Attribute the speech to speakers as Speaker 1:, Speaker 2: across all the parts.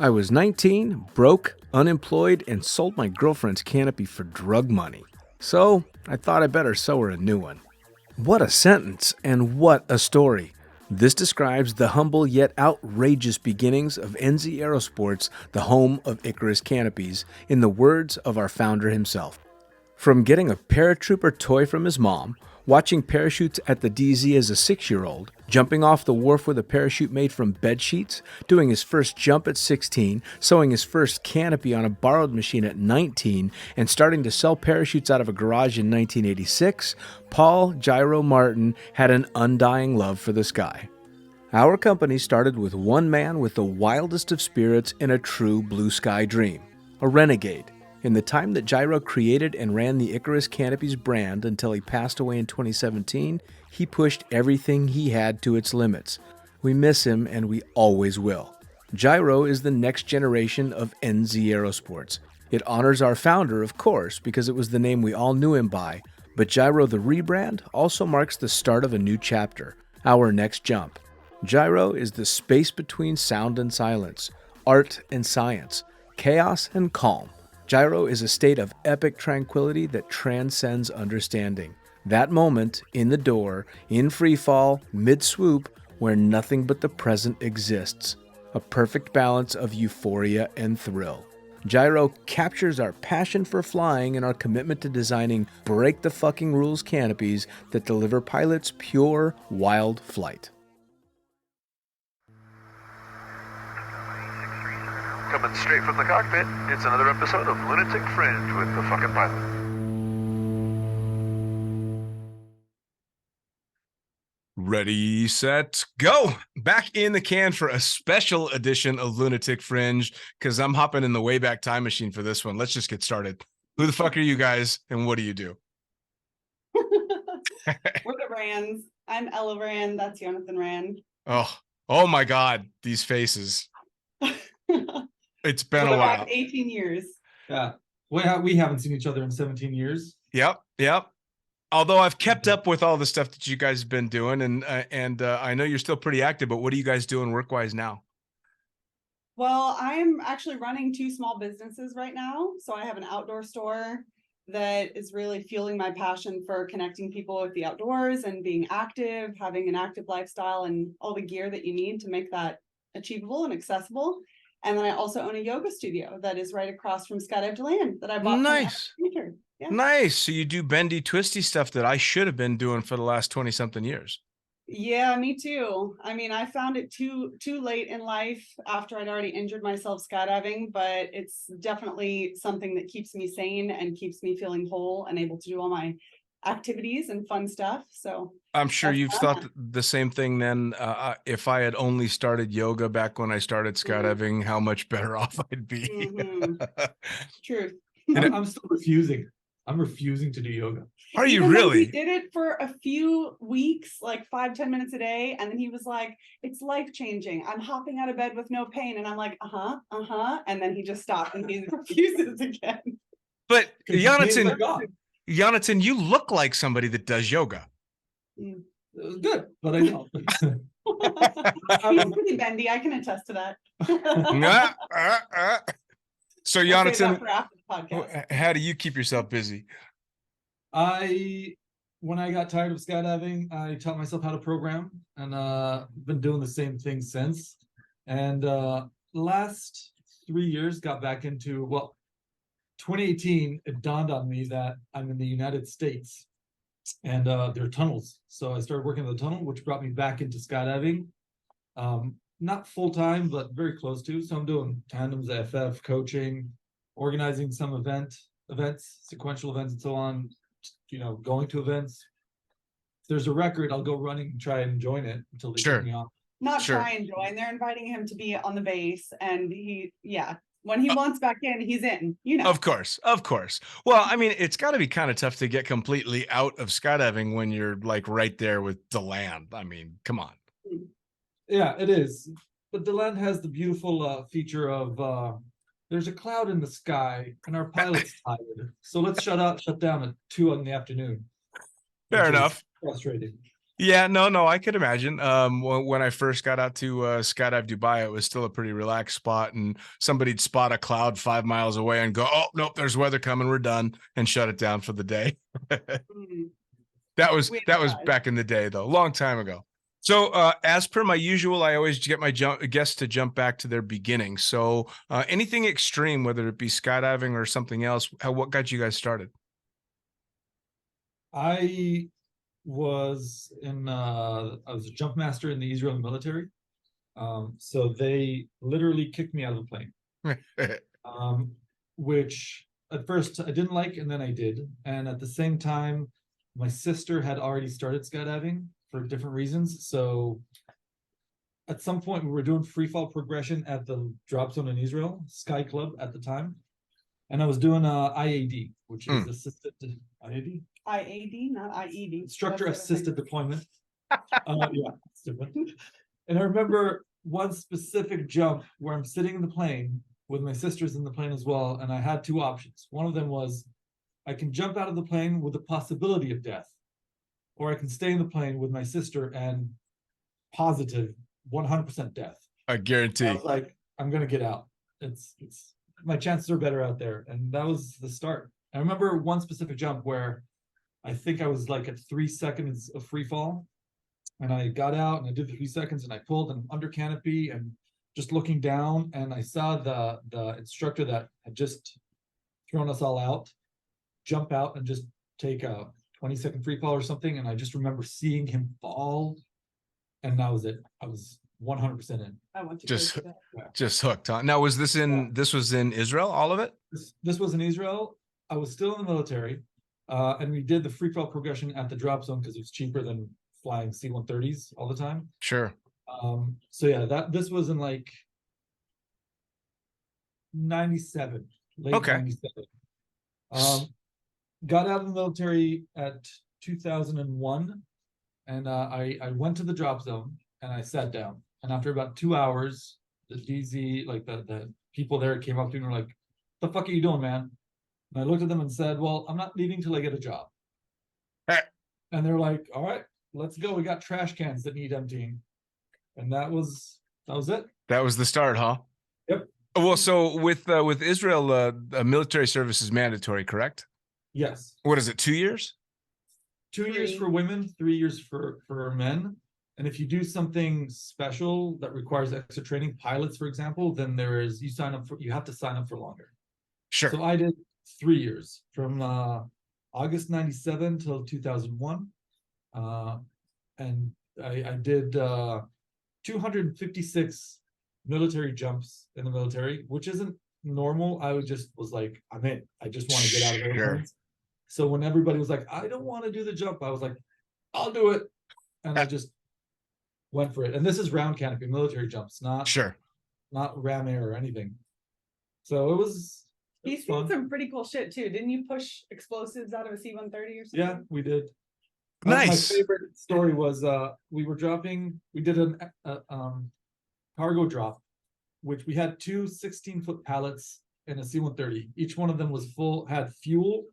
Speaker 1: I was 19, broke, unemployed, and sold my girlfriend's canopy for drug money. So, I thought I better sew her a new one. What a sentence, and what a story. This describes the humble yet outrageous beginnings of NZ Aerosports, the home of Icarus canopies, in the words of our founder himself. From getting a paratrooper toy from his mom, watching parachutes at the DZ as a 6-year-old, jumping off the wharf with a parachute made from bed sheets, doing his first jump at 16, sewing his first canopy on a borrowed machine at 19, and starting to sell parachutes out of a garage in 1986, Paul Gyro Martin had an undying love for the sky. Our company started with one man with the wildest of spirits and a true blue sky dream, a renegade. In the time that Gyro created and ran the Icarus Canopies brand until he passed away in 2017, he pushed everything he had to its limits. We miss him, and we always will. Gyro is the next generation of NZ Aerosports. It honors our founder, of course, because it was the name we all knew him by, but Gyro the rebrand also marks the start of a new chapter, our next jump. Gyro is the space between sound and silence, art and science, chaos and calm. Gyro is a state of epic tranquility that transcends understanding. That moment, in the door, in freefall, mid-swoop, where nothing but the present exists. A perfect balance of euphoria and thrill. Gyro captures our passion for flying and our commitment to designing break-the-fucking-rules canopies that deliver pilots pure, wild flight.
Speaker 2: Coming straight from the cockpit, it's another episode of Lunatic Fringe with the fucking pilot.
Speaker 1: Ready, set, go! Back in the can for a special edition of Lunatic Fringe, because I'm hopping in the Wayback Time Machine for this one. Let's just get started. Who the fuck are you guys, and what do you do?
Speaker 3: We're the Rans. I'm Ella Ran. That's Yonatan Ran.
Speaker 1: Oh my God, these faces. It's been a while.
Speaker 3: 18 years.
Speaker 4: Yeah. We haven't seen each other in 17 years.
Speaker 1: Yep. Although I've kept up with all the stuff that you guys have been doing, and I know you're still pretty active, but what are you guys doing work-wise now?
Speaker 3: Well, I'm actually running 2 small businesses right now. So I have an outdoor store that is really fueling my passion for connecting people with the outdoors and being active, having an active lifestyle, and all the gear that you need to make that achievable and accessible. And then I also own a yoga studio that is right across from Skydivers DeLand that I bought.
Speaker 1: Nice.
Speaker 3: Yeah.
Speaker 1: Nice. So you do bendy, twisty stuff that I should have been doing for the last 20-something years.
Speaker 3: Yeah, me too. I mean, I found it too late in life after I'd already injured myself skydiving, but it's definitely something that keeps me sane and keeps me feeling whole and able to do all my activities and fun stuff. So
Speaker 1: I'm sure you've thought the same thing then. If I had only started yoga back when I started skydiving, how much better off I'd be.
Speaker 3: True.
Speaker 4: I'm still refusing. I'm refusing to do yoga.
Speaker 1: Are you really?
Speaker 3: He did it for a few weeks, like 5-10 minutes a day. And then he was like, it's life-changing. I'm hopping out of bed with no pain. And I'm like, And then he just stopped and he refuses again.
Speaker 1: But Yonatan, you look like somebody that does yoga.
Speaker 4: It was good, but I don't.
Speaker 3: He's pretty bendy. I can attest to that.
Speaker 1: So Yonatan, how do you keep yourself busy?
Speaker 4: When I got tired of skydiving, I taught myself how to program, and been doing the same thing since. And last 3 years, got back into 2018. It dawned on me that I'm in the United States, and there are tunnels. So I started working in the tunnel, which brought me back into skydiving. Not full time, but very close to. So I'm doing tandems, FF, coaching, organizing some events, sequential events, and so on. Going to events. If there's a record, I'll go running and try and join it until they take me off.
Speaker 3: Try and join. They're inviting him to be on the base, and when he wants back in, he's in.
Speaker 1: Of course. Well, I mean, it's got to be kind of tough to get completely out of skydiving when you're like right there with DeLand. I mean, come on.
Speaker 4: Yeah, it is. But DeLand has the beautiful feature of there's a cloud in the sky and our pilot's tired. So let's shut down at 2 in the afternoon.
Speaker 1: Fair enough.
Speaker 4: Frustrating.
Speaker 1: Yeah, no, I could imagine. When I first got out to Skydive Dubai, it was still a pretty relaxed spot, and somebody'd spot a cloud 5 miles away and go, "Oh, nope, there's weather coming. We're done," and shut it down for the day.
Speaker 3: Mm,
Speaker 1: That was
Speaker 3: we
Speaker 1: that was
Speaker 3: tried.
Speaker 1: back in the day, though, long time ago. So, as per my usual, I always get my guests to jump back to their beginning. So, anything extreme, whether it be skydiving or something else, what got you guys started?
Speaker 4: I I was a jump master in the Israeli military. So they literally kicked me out of the plane. Um, which at first I didn't like, and then I did. And at the same time, my sister had already started skydiving for different reasons. So at some point, we were doing free fall progression at the drop zone in Israel, Sky Club at the time. And I was doing IAD, which is assisted IAD,
Speaker 3: IAD, not IED.
Speaker 4: instructor
Speaker 3: That's the other
Speaker 4: assisted
Speaker 3: thing.
Speaker 4: deployment. Yeah, it's different. And I remember one specific jump where I'm sitting in the plane with my sisters in the plane as well, and I had two options. One of them was I can jump out of the plane with the possibility of death, or I can stay in the plane with my sister and positive 100% death.
Speaker 1: I
Speaker 4: I
Speaker 1: guarantee.
Speaker 4: was like, I'm gonna get out. It's my chances are better out there, and that was the start. I remember one specific jump where I think I was like at 3 seconds of free fall, and I got out and I did the 3 seconds and I pulled an under canopy and just looking down, and I saw the instructor that had just thrown us all out jump out and just take a 20-second free fall or something, and I just remember seeing him fall, and that was it. I was 100% in.
Speaker 3: I want to
Speaker 1: Just-
Speaker 3: go to that.
Speaker 1: Just hooked on. Now, was this in this was in Israel, all of it?
Speaker 4: This was in Israel. I was still in the military, and we did the free fall progression at the drop zone because it was cheaper than flying C-130s all the time.
Speaker 1: Sure.
Speaker 4: So yeah, this was in like 97, late
Speaker 1: Okay.
Speaker 4: 97. Got out of the military at 2001, and I went to the drop zone and I sat down. And after about 2 hours, the DZ, like the people there came up to me and were like, "The fuck are you doing, man?" And I looked at them and said, "Well, I'm not leaving till I get a job." And they're like, "All right, let's go. We got trash cans that need emptying." And that was it.
Speaker 1: That was the start, huh?
Speaker 4: Yep.
Speaker 1: Well, so with Israel, military service is mandatory, correct?
Speaker 4: Yes.
Speaker 1: What is it? 2 years?
Speaker 4: 2 years
Speaker 3: 3.
Speaker 4: for women, 3 years for men. And if you do something special that requires extra training, pilots, for example, then you have to sign up for longer.
Speaker 1: Sure.
Speaker 4: So I did 3 years from August 97 till 2001. And I did 256 military jumps in the military, which isn't normal. I was like, I'm in. I just want to get out of
Speaker 1: Sure.
Speaker 4: airplanes. So when everybody was like, I don't want to do the jump, I was like, I'll do it. And I just went for it. And this is round canopy military jumps, not
Speaker 1: Sure.
Speaker 4: ram air or anything. So it was
Speaker 3: He's
Speaker 4: fun.
Speaker 3: seen some pretty cool shit too. Didn't you push explosives out of a C-130 or something?
Speaker 4: Yeah, we did.
Speaker 1: Nice.
Speaker 4: My favorite story was we did an cargo drop, which we had two 16-foot pallets in a C-130. Each one of them had fuel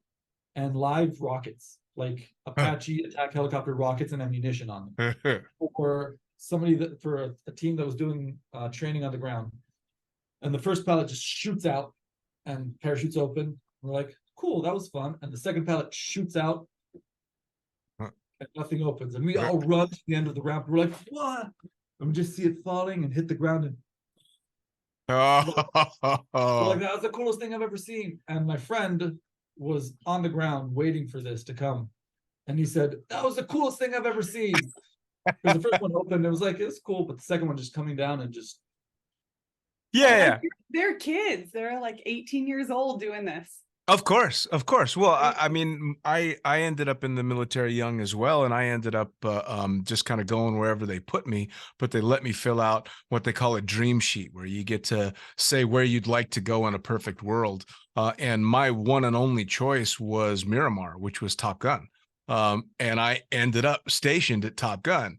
Speaker 4: and live rockets, like Apache attack helicopter rockets and ammunition on them. For a team that was doing training on the ground. And the first pallet just shoots out and parachutes open. We're like, cool, that was fun. And the second pallet shoots out and nothing opens. And we all run to the end of the ramp. We're like, what? And we just see it falling and hit the ground. And we're like, that was the coolest thing I've ever seen. And my friend was on the ground waiting for this to come. And he said, that was the coolest thing I've ever seen. Because the first one opened, it was like, it's cool. But the second one just coming down and just.
Speaker 1: Yeah.
Speaker 3: They're kids. They're like 18 years old doing this.
Speaker 1: Of course. Well, I mean, I ended up in the military young as well, and I ended up just kind of going wherever they put me. But they let me fill out what they call a dream sheet, where you get to say where you'd like to go in a perfect world. And my one and only choice was Miramar, which was Top Gun. And I ended up stationed at Top Gun.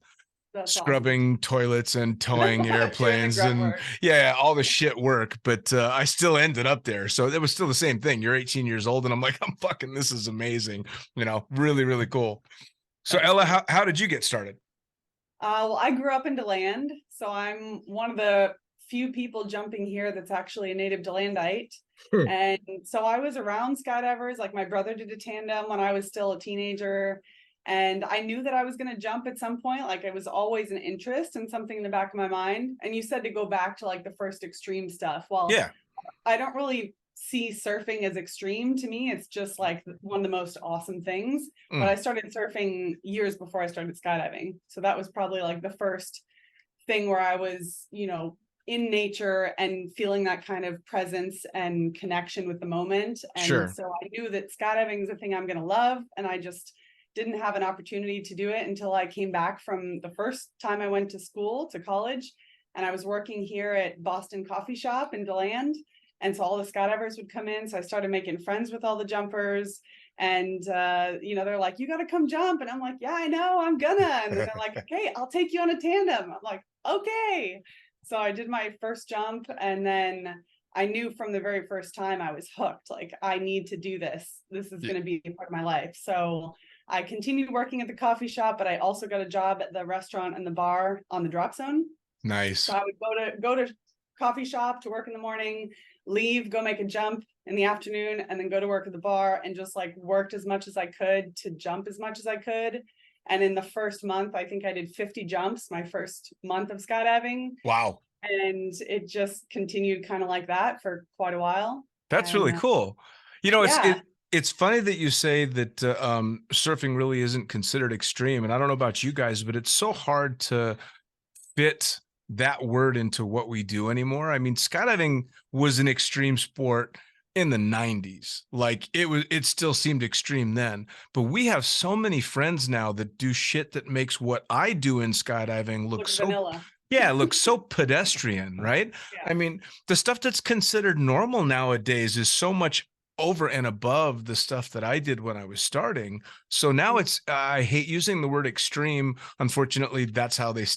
Speaker 3: That's
Speaker 1: scrubbing toilets and towing airplanes and all the shit work, but I still ended up there. So it was still the same thing. You're 18 years old and I'm like, I'm fucking, this is amazing. Really, really cool. So Ella, how did you get started?
Speaker 3: Well, I grew up in DeLand, so I'm one of the few people jumping here that's actually a native DeLandite. And so I was around skydivers, like my brother did a tandem when I was still a teenager. And I knew that I was going to jump at some point. Like it was always an interest and something in the back of my mind. And you said to go back to like the first extreme stuff. Well,
Speaker 1: Yeah.
Speaker 3: I don't really see surfing as extreme. To me, it's just like one of the most awesome things. But I started surfing years before I started skydiving. So that was probably like the first thing where I was, in nature and feeling that kind of presence and connection with the moment. And
Speaker 1: Sure.
Speaker 3: so I knew that skydiving is a thing I'm going to love. And I just didn't have an opportunity to do it until I came back from the first time I went to college. And I was working here at Boston Coffee Shop in DeLand. And so all the skydivers would come in. So I started making friends with all the jumpers. And, they're like, you got to come jump. And I'm like, yeah, I know, I'm gonna. And then they're like, okay, I'll take you on a tandem. I'm like, okay. So I did my first jump. And then I knew from the very first time I was hooked. Like, I need to do this. This is going to be a part of my life. So I continued working at the coffee shop, but I also got a job at the restaurant and the bar on the drop zone.
Speaker 1: Nice.
Speaker 3: So I would go to coffee shop to work in the morning, leave, go make a jump in the afternoon, and then go to work at the bar, and just like worked as much as I could to jump as much as I could. And in the first month, I think I did 50 jumps, my first month of skydiving.
Speaker 1: Wow.
Speaker 3: And it just continued kind of like that for quite a while.
Speaker 1: That's really cool. It's funny that you say that surfing really isn't considered extreme. And I don't know about you guys, but it's so hard to fit that word into what we do anymore. I mean, skydiving was an extreme sport in the 90s. Like it still seemed extreme then, but we have so many friends now that do shit that makes what I do in skydiving look so
Speaker 3: vanilla.
Speaker 1: Yeah, it looks so pedestrian, right?
Speaker 3: Yeah.
Speaker 1: I mean, the stuff that's considered normal nowadays is so much over and above the stuff that I did when I was starting. So now I hate using the word extreme. Unfortunately, that's how it's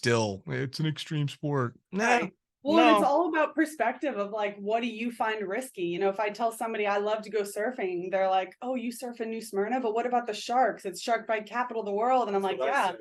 Speaker 1: an extreme sport.
Speaker 3: Right. Well,
Speaker 1: no.
Speaker 3: And it's all about perspective of like, what do you find risky? If I tell somebody I love to go surfing, they're like, oh, you surf in New Smyrna, but what about the sharks? It's shark bite capital of the world. And I'm like, yeah.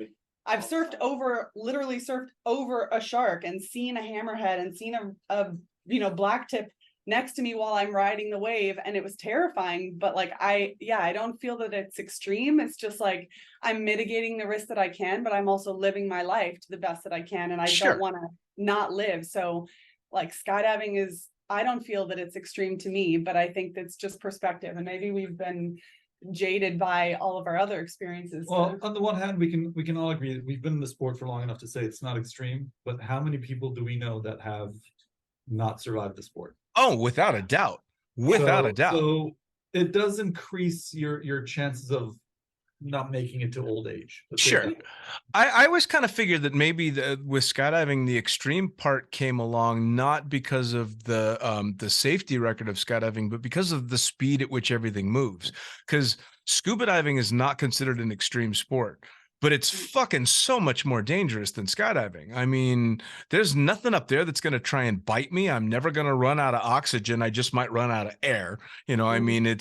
Speaker 3: I've literally surfed over a shark and seen a hammerhead and seen a black tip next to me while I'm riding the wave. And it was terrifying, but like, I don't feel that it's extreme. It's just like, I'm mitigating the risk that I can, but I'm also living my life to the best that I can. And I don't want to not live. So like skydiving I don't feel that it's extreme to me, but I think that's just perspective. And maybe we've been jaded by all of our other experiences.
Speaker 4: Well, on the one hand, we can all agree that we've been in the sport for long enough to say it's not extreme, but how many people do we know that have not survived the sport?
Speaker 1: Oh, without a doubt. Without a doubt.
Speaker 4: So it does increase your chances of not making it to old age.
Speaker 1: Sure. I always kind of figured that maybe with skydiving, the extreme part came along not because of the safety record of skydiving, but because of the speed at which everything moves. Because scuba diving is not considered an extreme sport, but it's fucking so much more dangerous than skydiving. I mean, there's nothing up there that's going to try and bite me. I'm never going to run out of oxygen. I just might run out of air. I mean,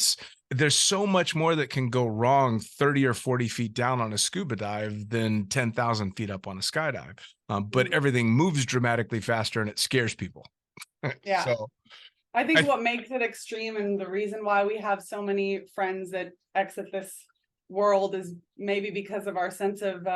Speaker 1: there's so much more that can go wrong 30 or 40 feet down on a scuba dive than 10,000 feet up on a skydive. But everything moves dramatically faster and it scares people.
Speaker 3: Yeah.
Speaker 1: So
Speaker 3: I think what makes it extreme and the reason why we have so many friends that exit this world is maybe because of our sense of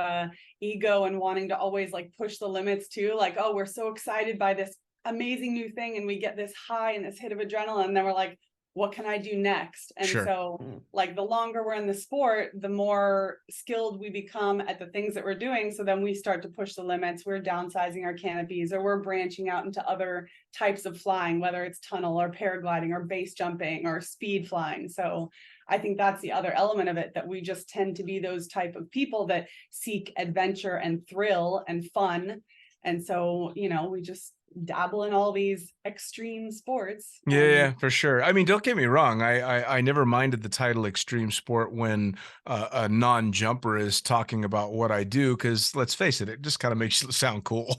Speaker 3: ego and wanting to always like push the limits too. Like, oh, we're so excited by this amazing new thing and we get this high and this hit of adrenaline. And then we're like, what can I do next? And so like the longer we're in the sport, the more skilled we become at the things that we're doing. So then we start to push the limits. We're downsizing our canopies or we're branching out into other types of flying, whether it's tunnel or paragliding or base jumping or speed flying. So I think that's the other element of it, that we just tend to be those type of people that seek adventure and thrill and fun. And so, we just dabble in all these extreme sports.
Speaker 1: Yeah, for sure. I mean, don't get me wrong. I never minded the title extreme sport when a non-jumper is talking about what I do, because let's face it, it just kind of makes it sound cool.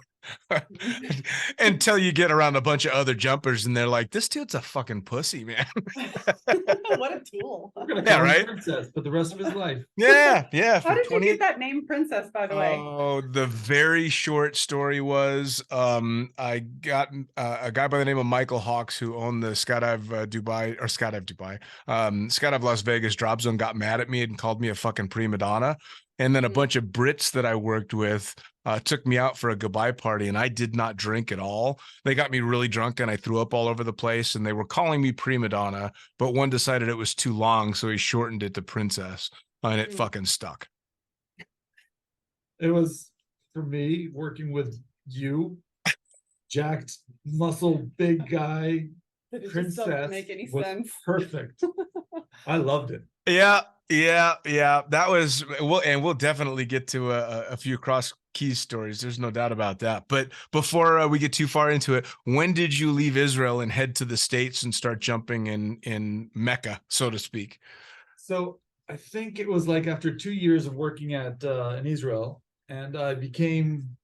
Speaker 1: Until you get around a bunch of other jumpers and they're like, this dude's a fucking pussy, man.
Speaker 3: What a tool.
Speaker 4: We're gonna
Speaker 1: Yeah,
Speaker 4: call him
Speaker 1: right?
Speaker 4: Princess for the rest of his life.
Speaker 1: Yeah.
Speaker 3: How
Speaker 1: For
Speaker 3: did
Speaker 1: 20
Speaker 3: you get that name Princess, by the way?
Speaker 1: Oh, the very short story was I got a guy by the name of Michael Hawks who owned the Skydive Las Vegas drop zone got mad at me and called me a fucking prima donna. And then a bunch of Brits that I worked with took me out for a goodbye party, and I did not drink at all. They got me really drunk and I threw up all over the place, and they were calling me prima donna, but one decided it was too long, so he shortened it to princess, and it fucking stuck.
Speaker 4: It was for me working with you, jacked, muscle, big guy,
Speaker 3: It just
Speaker 4: princess.
Speaker 3: doesn't make any
Speaker 4: was
Speaker 3: sense.
Speaker 4: perfect. I loved it.
Speaker 1: Yeah. That was we'll definitely get to a few Cross Keys stories. There's no doubt about that. But before we get too far into it, when did you leave Israel and head to the States and start jumping in Mecca, so to speak?
Speaker 4: So I think it was like after 2 years of working at in Israel, and I became,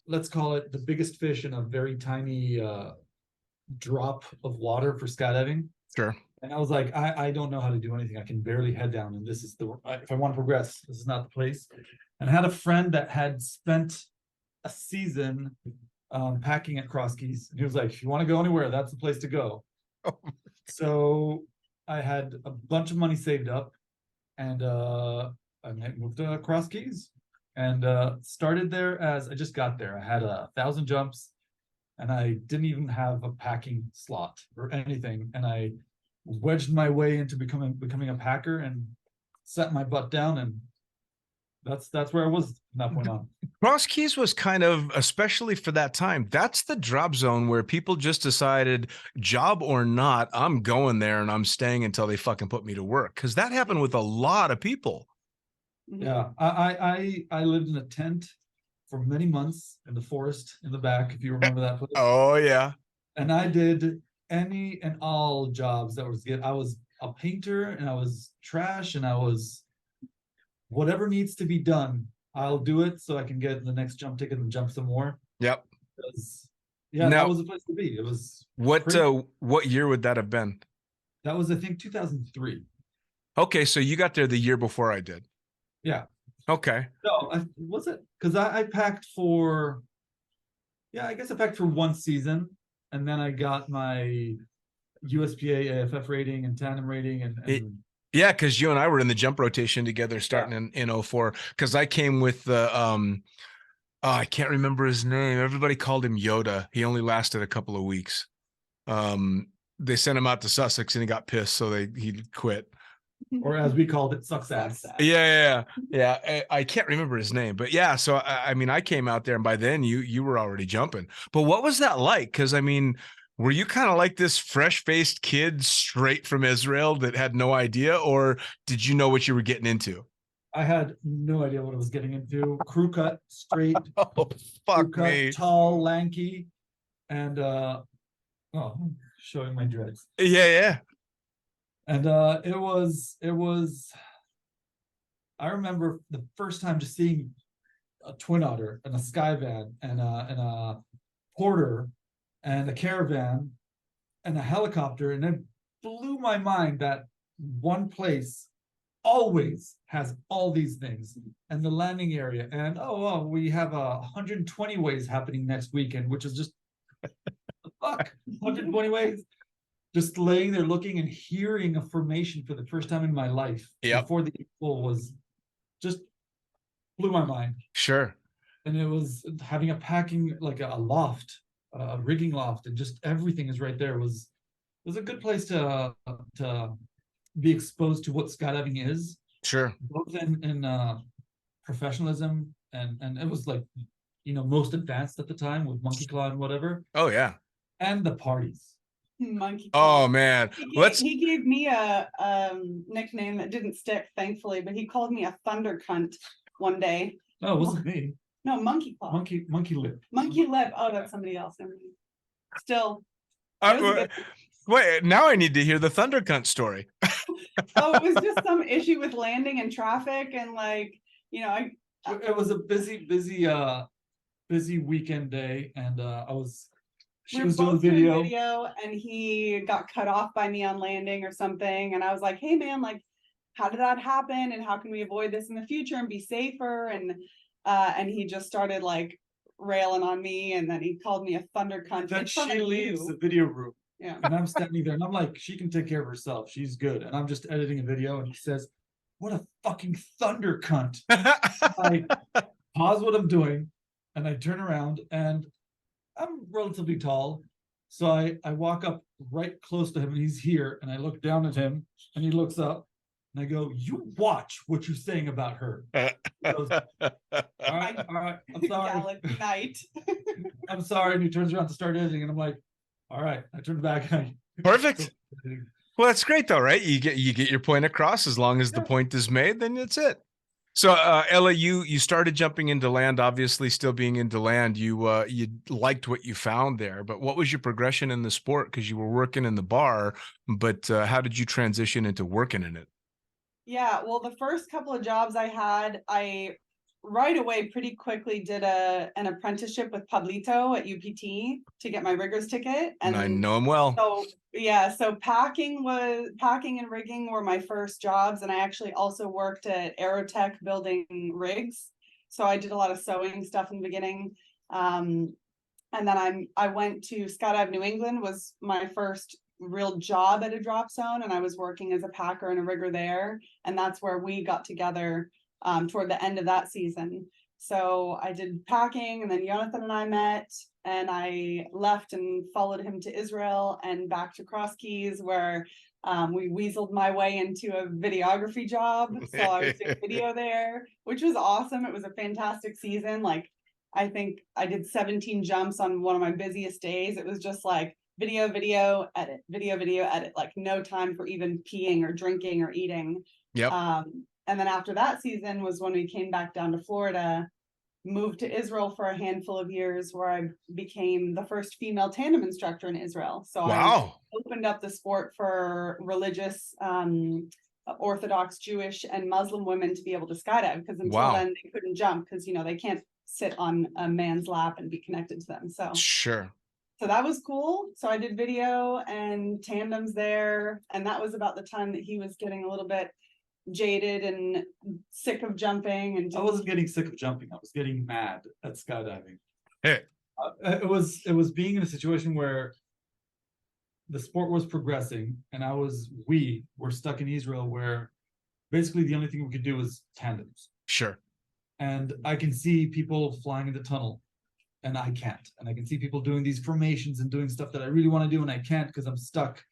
Speaker 4: let's call it, the biggest fish in a very tiny drop of water for skydiving.
Speaker 1: Sure.
Speaker 4: And I was like, I don't know how to do anything. I can barely head down, and this is if I want to progress, this is not the place. And I had a friend that had spent a season packing at Cross Keys, and he was like, if you want to go anywhere, that's the place to go. So I had a bunch of money saved up, and I moved to Cross Keys and started there. As I just got there, I had 1,000 jumps, and I didn't even have a packing slot or anything, and I wedged my way into becoming a packer and sat my butt down, and that's where I was from that point on.
Speaker 1: Cross Keys was kind of, especially for that time, that's the drop zone where people just decided, job or not, I'm going there and I'm staying until they fucking put me to work. Because that happened with a lot of people.
Speaker 4: Yeah, I lived in a tent for many months in the forest in the back, if you remember that place.
Speaker 1: Oh yeah.
Speaker 4: And I did any and all jobs that was good. I was a painter, and I was trash, and I was whatever needs to be done, I'll do it so I can get the next jump ticket and jump some more.
Speaker 1: Yep.
Speaker 4: Yeah, that was the place to be. It was
Speaker 1: what year would that have been?
Speaker 4: That was, I think, 2003.
Speaker 1: Okay, so you got there the year before I did.
Speaker 4: Yeah.
Speaker 1: Okay.
Speaker 4: No, was it? Because I packed for, I guess I packed for one season, and then I got my USPA AFF rating and tandem rating, and
Speaker 1: yeah, because you and I were in the jump rotation together starting in 04. Because I came with the I can't remember his name. Everybody called him Yoda. He only lasted a couple of weeks. They sent him out to Sussex and he got pissed, so he quit.
Speaker 4: Or as we called it, sucks ass.
Speaker 1: Yeah. I can't remember his name, but yeah. So I mean, I came out there, and by then you were already jumping. But what was that like? Because I mean, were you kind of like this fresh-faced kid straight from Israel that had no idea, or did you know what you were getting into?
Speaker 4: I had no idea what I was getting into. Crew cut, straight.
Speaker 1: Oh, fuck
Speaker 4: crew
Speaker 1: me.
Speaker 4: Cut, tall, lanky, and showing my dreads.
Speaker 1: Yeah.
Speaker 4: And it was. I remember the first time just seeing a twin otter and a sky van and a porter and a caravan and a helicopter, and it blew my mind that one place always has all these things, and the landing area, and we have 120 ways happening next weekend, which is just fuck 120 ways. Just laying there looking and hearing a formation for the first time in my life before the equal was just blew my mind.
Speaker 1: Sure.
Speaker 4: And it was having a packing, like a loft, a rigging loft, and just everything is right there. It was a good place to be exposed to what skydiving is.
Speaker 1: Sure.
Speaker 4: Both in professionalism and it was like, most advanced at the time with Monkey Claw and whatever.
Speaker 1: Oh yeah.
Speaker 4: And the parties.
Speaker 3: Monkey Claw.
Speaker 1: Oh man.
Speaker 3: He gave me a nickname that didn't stick, thankfully, but he called me a thunder cunt one day.
Speaker 4: No, it wasn't me.
Speaker 3: No, Monkey Claw.
Speaker 4: Monkey lip.
Speaker 3: Monkey lip. Oh, that's somebody else. Still.
Speaker 1: Wait, now I need to hear the thunder cunt story.
Speaker 3: Oh, it was just some issue with landing and traffic, and it
Speaker 4: was a busy busy weekend day, and she
Speaker 3: We
Speaker 4: was
Speaker 3: were
Speaker 4: doing
Speaker 3: both doing
Speaker 4: video.
Speaker 3: video and he got cut off by me on landing or something. And I was like, hey man, like, how did that happen? And how can we avoid this in the future and be safer? And he just started like railing on me, and then he called me a thunder cunt.
Speaker 4: Then
Speaker 3: in front
Speaker 4: she
Speaker 3: of
Speaker 4: leaves
Speaker 3: you.
Speaker 4: the video room,
Speaker 3: Yeah.
Speaker 4: and I'm standing there, and I'm like, she can take care of herself. She's good. And I'm just editing a video, and he says, "What a fucking thunder cunt." I pause what I'm doing, and I turn around, and I'm relatively tall. So I walk up right close to him, and he's here, and I look down at him, and he looks up, and I go, "You watch what you're saying about her." He goes, all right, I'm sorry.
Speaker 3: Gallant night.
Speaker 4: I'm sorry. And he turns around to start editing, and I'm like, all right. I turn back.
Speaker 1: Perfect. Well, that's great though, right? You get your point across. As long as the point is made, then that's it. So, Ella, you started jumping into land. Obviously, still being into land, you liked what you found there. But what was your progression in the sport? Because you were working in the bar, but how did you transition into working in it?
Speaker 3: Yeah, well, the first couple of jobs I had, I right away pretty quickly did an apprenticeship with Pablito at UPT to get my rigger's ticket.
Speaker 1: And I
Speaker 3: And
Speaker 1: know him well.
Speaker 3: so yeah, so packing and rigging were my first jobs, and I actually also worked at Aerotech building rigs. So I did a lot of sewing stuff in the beginning. And then I went to Skydive New England, was my first real job at a drop zone, and I was working as a packer and a rigger there, and that's where we got together toward the end of that season. So I did packing, and then Yonatan and I met, and I left and followed him to Israel and back to Cross Keys, where we weaseled my way into a videography job. So I was doing video there, which was awesome. It was a fantastic season. Like, I think I did 17 jumps on one of my busiest days. It was just like video, edit, video, edit, like no time for even peeing or drinking or eating.
Speaker 1: Yep.
Speaker 3: And then after that season was when we came back down to Florida, moved to Israel for a handful of years, where I became the first female tandem instructor in Israel. So
Speaker 1: wow.
Speaker 3: I opened up the sport for religious, Orthodox, Jewish, and Muslim women to be able to skydive, because until then they couldn't jump, because they can't sit on a man's lap and be connected to them. So
Speaker 1: sure.
Speaker 3: So that was cool. So I did video and tandems there, and that was about the time that he was getting a little bit jaded and sick of jumping. And
Speaker 4: I wasn't getting sick of jumping. I was getting mad at skydiving.
Speaker 1: Hey.
Speaker 4: It was being in a situation where the sport was progressing, and we were stuck in Israel, where basically the only thing we could do was tandems.
Speaker 1: Sure.
Speaker 4: And I can see people flying in the tunnel, and I can't. And I can see people doing these formations and doing stuff that I really want to do, and I can't because I'm stuck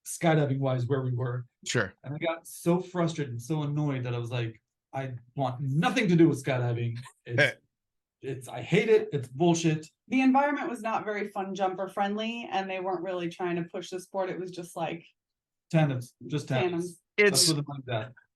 Speaker 4: skydiving wise where we were.
Speaker 1: Sure.
Speaker 4: And I got so frustrated and so annoyed that I was like, I want nothing to do with skydiving. I hate it. It's bullshit.
Speaker 3: The environment was not very fun jumper friendly, and they weren't really trying to push the sport. It was just like
Speaker 4: tandems, just tandems.
Speaker 1: It's,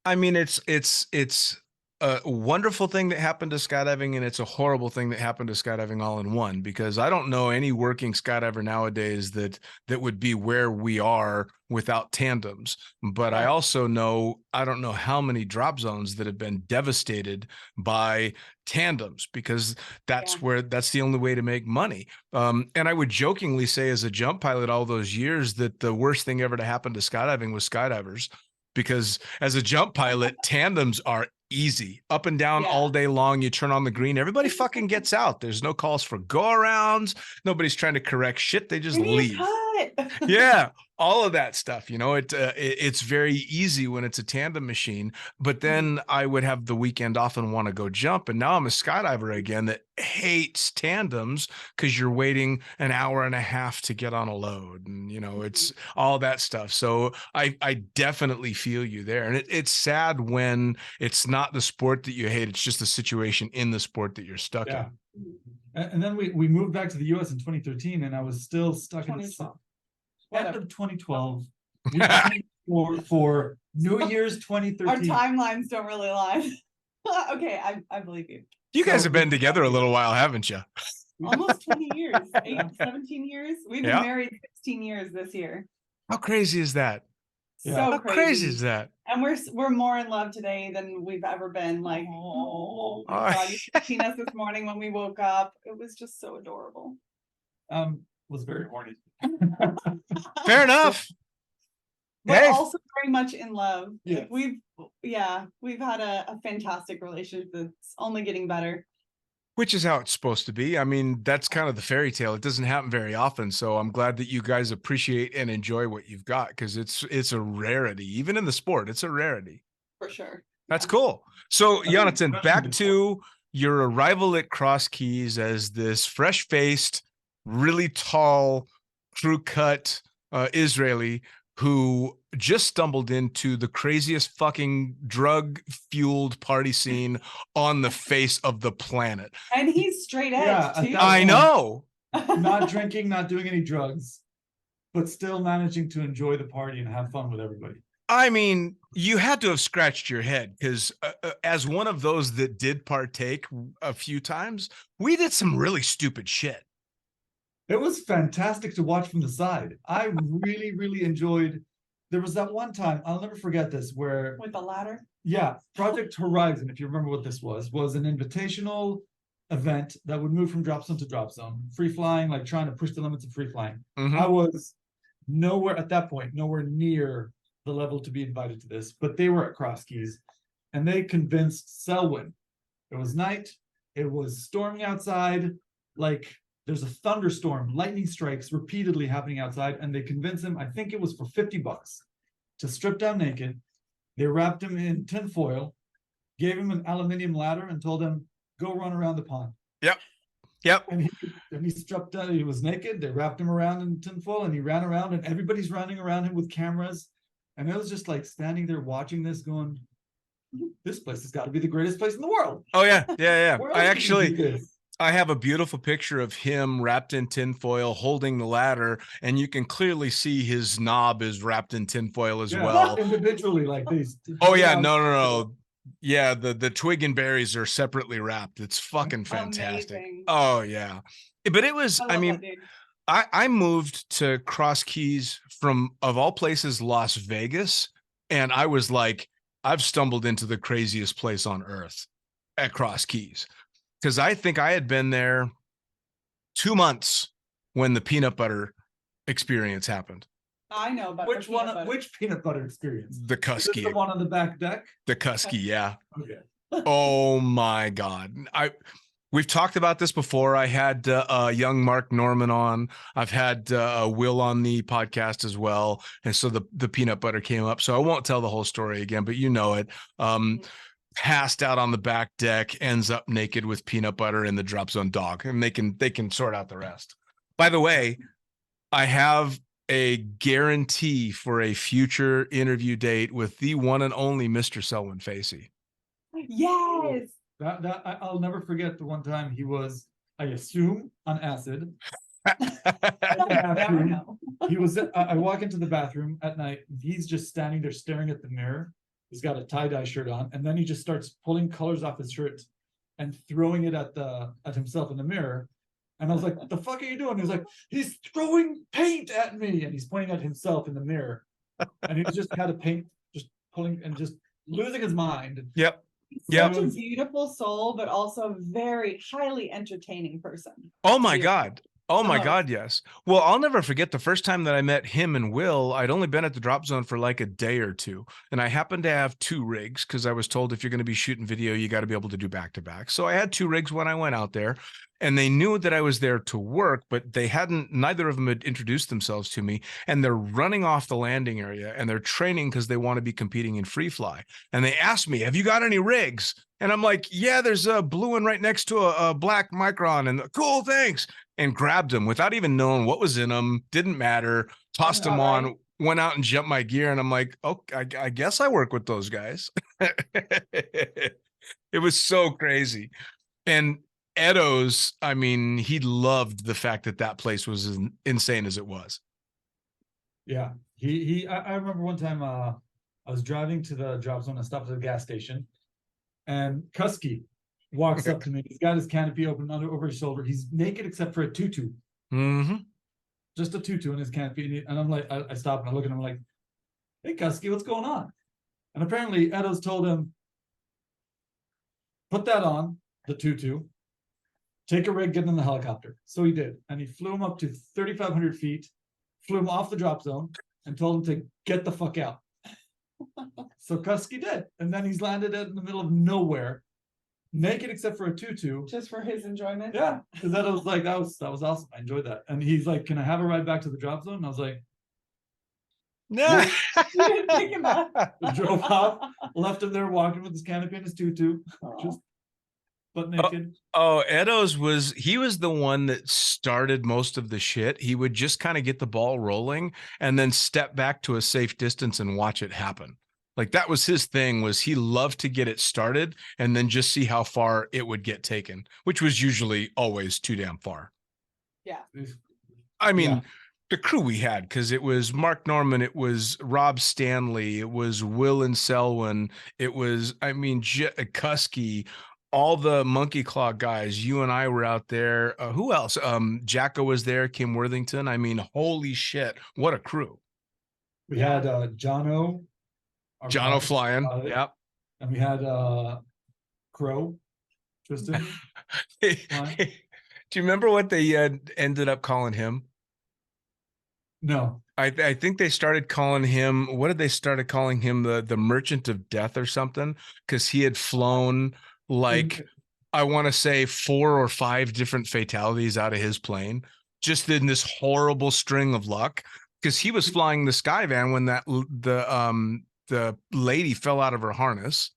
Speaker 1: I mean, it's a wonderful thing that happened to skydiving, and it's a horrible thing that happened to skydiving all in one, because I don't know any working skydiver nowadays that would be where we are without tandems. But I also know, I don't know how many drop zones that have been devastated by tandems, because that's the only way to make money. And I would jokingly say, as a jump pilot all those years, that the worst thing ever to happen to skydiving was skydivers, because as a jump pilot, tandems are easy, up and down all day long. You turn on the green, everybody fucking gets out. There's no calls for go arounds. Nobody's trying to correct shit. They just leave. Yeah, all of that stuff. It's very easy when it's a tandem machine. But then I would have the weekend off and want to go jump, and now I'm a skydiver again that hates tandems, because you're waiting an hour and a half to get on a load, and it's all that stuff. So I definitely feel you there. And it's sad when it's not the sport that you hate, it's just the situation in the sport that you're stuck in.
Speaker 4: And then we moved back to the US in 2013, and I was still stuck in the end of 2012 for New Year's 2013.
Speaker 3: Our timelines don't really lie. Okay, I believe you.
Speaker 1: You guys have been together a little while, haven't you?
Speaker 3: Almost 20 years, 17 years. We've been married 16 years this year.
Speaker 1: How crazy is that?
Speaker 4: Yeah.
Speaker 3: So
Speaker 1: How crazy is that?
Speaker 3: And we're more in love today than we've ever been. Like, oh my God, you should have seen us this morning when we woke up. It was just so adorable.
Speaker 4: Was very horny.
Speaker 1: Fair enough.
Speaker 3: But
Speaker 1: Hey.
Speaker 3: also very much in love.
Speaker 4: Yes.
Speaker 3: Like we've had a fantastic relationship that's only getting better.
Speaker 1: Which is how it's supposed to be. I mean, that's kind of the fairy tale. It doesn't happen very often. So I'm glad that you guys appreciate and enjoy what you've got, because it's a rarity. Even in the sport, it's a rarity.
Speaker 3: For sure.
Speaker 1: That's cool. So, Yonatan, back to your arrival at Cross Keys as this fresh-faced, really tall, crew-cut Israeli who just stumbled into the craziest fucking drug-fueled party scene on the face of the planet.
Speaker 3: And he's straight edge too.
Speaker 1: I know.
Speaker 4: Not drinking, not doing any drugs, but still managing to enjoy the party and have fun with everybody.
Speaker 1: I mean, you had to have scratched your head, because as one of those that did partake a few times, we did some really stupid shit.
Speaker 4: It was fantastic to watch from the side. I really, really enjoyed. There was that one time, I'll never forget this, where
Speaker 3: With the ladder.
Speaker 4: yeah, Project Horizon, if you remember what this was an invitational event that would move from drop zone to drop zone, free flying, like trying to push the limits of free flying.
Speaker 1: Mhm.
Speaker 4: I was nowhere at that point, nowhere near the level to be invited to this, but they were at Cross Keys and they convinced Selwyn. It was night, it was storming outside, like there's a thunderstorm, lightning strikes repeatedly happening outside, and they convinced him, I think it was for $50, to strip down naked. They wrapped him in tinfoil, gave him an aluminum ladder, and told him, go run around the pond.
Speaker 1: Yep.
Speaker 4: And he stripped down, he was naked, they wrapped him around in tinfoil, and he ran around, and everybody's running around him with cameras. And I was just like standing there watching this going, this place has got to be the greatest place in the world.
Speaker 1: Oh, yeah.
Speaker 4: Where else can you do this?
Speaker 1: I have a beautiful picture of him wrapped in tinfoil holding the ladder, and you can clearly see his knob is wrapped in tinfoil as well.
Speaker 4: Individually, like these.
Speaker 1: Oh, yeah, no. Yeah, the twig and berries are separately wrapped. It's fucking fantastic.
Speaker 3: Amazing.
Speaker 1: Oh, yeah. But it was, I mean,
Speaker 3: that, dude.
Speaker 1: I moved to Cross Keys from, of all places, Las Vegas, and I was like, I've stumbled into the craziest place on earth at Cross Keys, because I think I had been there 2 months when the peanut butter experience happened.
Speaker 3: I know about
Speaker 4: Which one? Which peanut butter experience?
Speaker 1: The
Speaker 4: Is this
Speaker 1: Kusky.
Speaker 4: the one on the back deck?
Speaker 1: The Kusky, yeah.
Speaker 4: Okay.
Speaker 1: Oh my God. We've talked about this before. I had young Mark Norman on. I've had Will on the podcast as well. And so the peanut butter came up. So I won't tell the whole story again, but you know it. Passed out on the back deck, ends up naked with peanut butter in the drop zone dog. And they can sort out the rest. By the way, I have a guarantee for a future interview date with the one and only Mr. Selwyn Facey.
Speaker 3: Yes.
Speaker 4: I'll never forget the one time he was, I assume, on acid.
Speaker 3: Never know.
Speaker 4: He was. I walk into the bathroom at night. He's just standing there staring at the mirror. He's got a tie-dye shirt on, and then he just starts pulling colors off his shirt and throwing it at himself in the mirror. And I was like, "What the fuck are you doing?" He was like, "He's throwing paint at me," and he's pointing at himself in the mirror. And he just had a paint, just pulling and just losing his mind.
Speaker 1: Yep.
Speaker 3: Such a beautiful soul, but also very highly entertaining person.
Speaker 1: Oh my God. Oh my God, yes. Well, I'll never forget the first time that I met him and Will. I'd only been at the drop zone for like a day or two. And I happened to have 2 rigs because I was told if you're going to be shooting video, you got to be able to do back-to-back. So I had 2 rigs when I went out there. And they knew that I was there to work, but neither of them had introduced themselves to me. And they're running off the landing area and they're training because they want to be competing in free fly. And they asked me, have you got any rigs? And I'm like, yeah, there's a blue one right next to a black Micron, and cool, thanks. And grabbed them without even knowing what was in them. Didn't matter. Tossed them on, went out and jumped my gear. And I'm like, oh, I guess I work with those guys. It was so crazy. And Edo's, I mean, he loved the fact that place was as insane as it was.
Speaker 4: Yeah, I remember one time I was driving to the drop zone. I stopped at the gas station, and Kusky walks up to me. He's got his canopy open over his shoulder. He's naked except for a tutu.
Speaker 1: Mm-hmm.
Speaker 4: Just a tutu in his canopy. And I'm like, I stop and I look at him like, hey, Kusky, what's going on? And apparently Edo's told him, put that on, the tutu, take a rig, get in the helicopter. So he did. And he flew him up to 3,500 feet, flew him off the drop zone, and told him to get the fuck out. So Kusky did. And then he's landed in the middle of nowhere, naked except for a tutu.
Speaker 3: Just for his enjoyment.
Speaker 4: Yeah. Because that was like, that was awesome. I enjoyed that. And he's like, can I have a ride back to the drop zone? And I was like,
Speaker 1: Yeah.
Speaker 3: You didn't pick him up.
Speaker 4: drove off, left him there walking with his canopy and his tutu, just butt naked.
Speaker 1: Oh, Edo's was the one that started most of the shit. He would just kind of get the ball rolling and then step back to a safe distance and watch it happen. Like that was his thing, was he loved to get it started and then just see how far it would get taken, which was usually always too damn far.
Speaker 3: Yeah.
Speaker 1: I mean,
Speaker 4: Yeah.
Speaker 1: the crew we had, because it was Mark Norman, it was Rob Stanley, it was Will and Selwyn, it was, I mean, Kusky, all the Monkey Claw guys. You and I were out there. Who else? Jacko was there, Kim Worthington. I mean, holy shit, what a crew.
Speaker 4: We had Jono.
Speaker 1: Jono flying. Yep.
Speaker 4: And we had Crow, Tristan.
Speaker 1: Do you remember what they ended up calling him?
Speaker 4: No.
Speaker 1: I think they started calling him, what did they started calling him? The Merchant of Death or something? Because he had flown like, I want to say 4 or 5 different fatalities out of his plane, just in this horrible string of luck. Because he was flying the Skyvan when the lady fell out of her harness.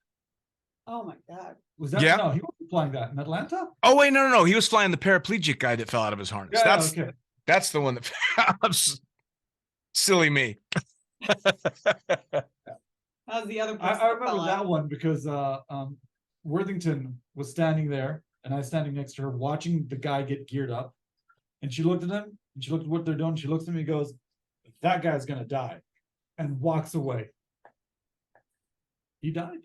Speaker 3: Oh my God.
Speaker 4: Was that?
Speaker 1: Yeah.
Speaker 4: No, he wasn't flying that in Atlanta.
Speaker 1: Oh wait, no. He was flying the paraplegic guy that fell out of his harness.
Speaker 4: Yeah,
Speaker 1: That's
Speaker 4: okay.
Speaker 1: That's the one that silly me.
Speaker 3: That was the other person.
Speaker 4: I remember that one because Worthington was standing there and I was standing next to her watching the guy get geared up. And she looked at him and she looked at what they're doing. She looks at me and goes, that guy's going to die, and walks away. He died.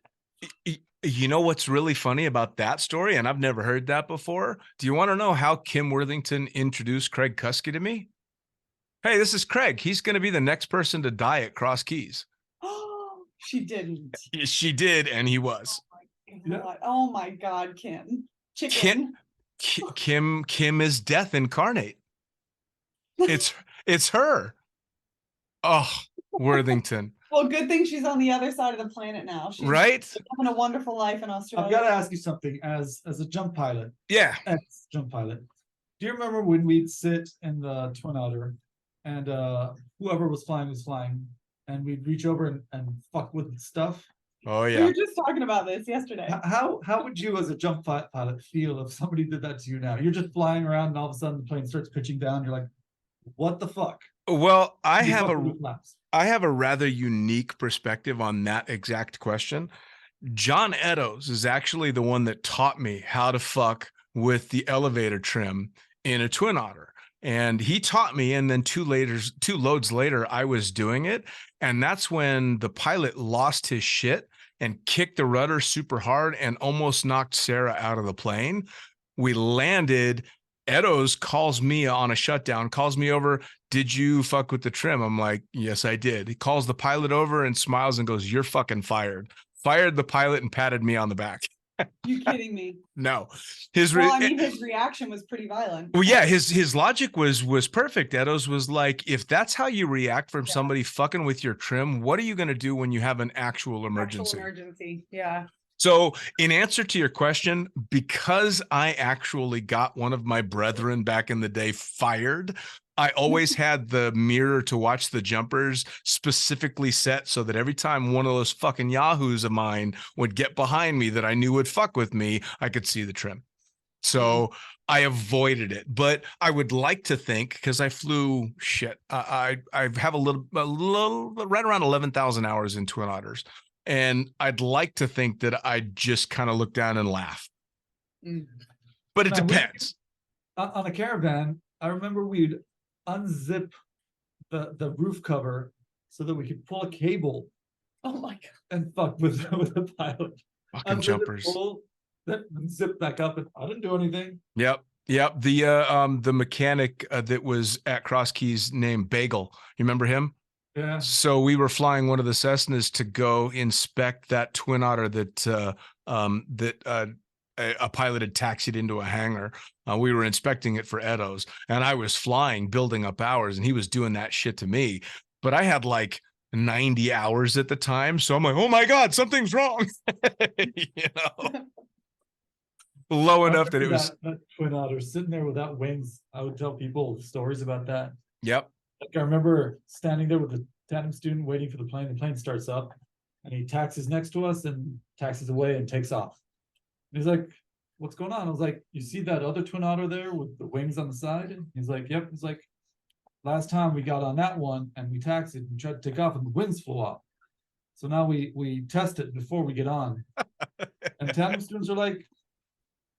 Speaker 1: You know what's really funny about that story? And I've never heard that before. Do you want to know how Kim Worthington introduced Craig Kusky to me? Hey, this is Craig. He's going to be the next person to die at Cross Keys.
Speaker 3: Oh, she didn't.
Speaker 1: She did, and he was.
Speaker 3: Oh my God, Kim. Chicken.
Speaker 1: Kim is death incarnate. It's her. Oh, Worthington.
Speaker 3: Well, good thing she's on the other side of the planet now. She's
Speaker 1: right?
Speaker 3: having a wonderful life in Australia.
Speaker 4: I've got to ask you something as a jump pilot.
Speaker 1: Yeah.
Speaker 4: Ex-jump pilot. Do you remember when we'd sit in the Twin Otter and whoever was flying and we'd reach over and fuck with stuff?
Speaker 1: Oh yeah.
Speaker 3: We were just talking about this yesterday.
Speaker 4: How would you as a jump pilot feel if somebody did that to you now? You're just flying around and all of a sudden the plane starts pitching down. You're like, what the fuck?
Speaker 1: Well, I have a rather unique perspective on that exact question. John Eddowes is actually the one that taught me how to fuck with the elevator trim in a Twin Otter. And he taught me, and then two loads later, I was doing it. And that's when the pilot lost his shit and kicked the rudder super hard and almost knocked Sarah out of the plane. We landed. Eddowes calls me on a shutdown, calls me over. Did you fuck with the trim? I'm like, yes, I did. He calls the pilot over and smiles and goes, you're fucking fired. Fired the pilot and patted me on the back.
Speaker 3: You kidding me?
Speaker 1: No.
Speaker 3: His reaction was pretty violent.
Speaker 1: Well, yeah, his logic was perfect. Eddowes was like, if that's how you react from somebody fucking with your trim, what are you going to do when you have an actual emergency?
Speaker 3: Yeah.
Speaker 1: So in answer to your question, because I actually got one of my brethren back in the day fired, I always had the mirror to watch the jumpers specifically set so that every time one of those fucking yahoos of mine would get behind me that I knew would fuck with me, I could see the trim. So I avoided it, but I would like to think, because I flew I have a little right around 11,000 hours in Twin Otters. And I'd like to think that I'd just kind of look down and laugh. But it depends.
Speaker 4: On a Caravan, I remember we'd unzip the roof cover so that we could pull a cable.
Speaker 3: Oh my God.
Speaker 4: And fuck with the pilot.
Speaker 1: Fucking jumpers.
Speaker 4: Then zip back up, and I didn't do anything.
Speaker 1: Yep. The mechanic that was at Cross Keys named Bagel. You remember him?
Speaker 4: Yeah.
Speaker 1: So we were flying one of the Cessnas to go inspect that twin otter that a pilot had taxied into a hangar. We were inspecting it for Edos, and I was flying, building up hours, and he was doing that shit to me. But I had like 90 hours at the time, so I'm like, oh my god, something's wrong. Low enough that it was.
Speaker 4: That twin otter sitting there without wings. I would tell people stories about that.
Speaker 1: Yep.
Speaker 4: Like I remember standing there with a tandem student waiting for the plane. The plane starts up, and he taxis next to us and taxis away and takes off. And he's like, "What's going on?" I was like, "You see that other twin otter there with the wings on the side?" And he's like, "Yep." He's like, "Last time we got on that one and we taxied and tried to take off and the wings flew off. So now we test it before we get on." And tandem students are like,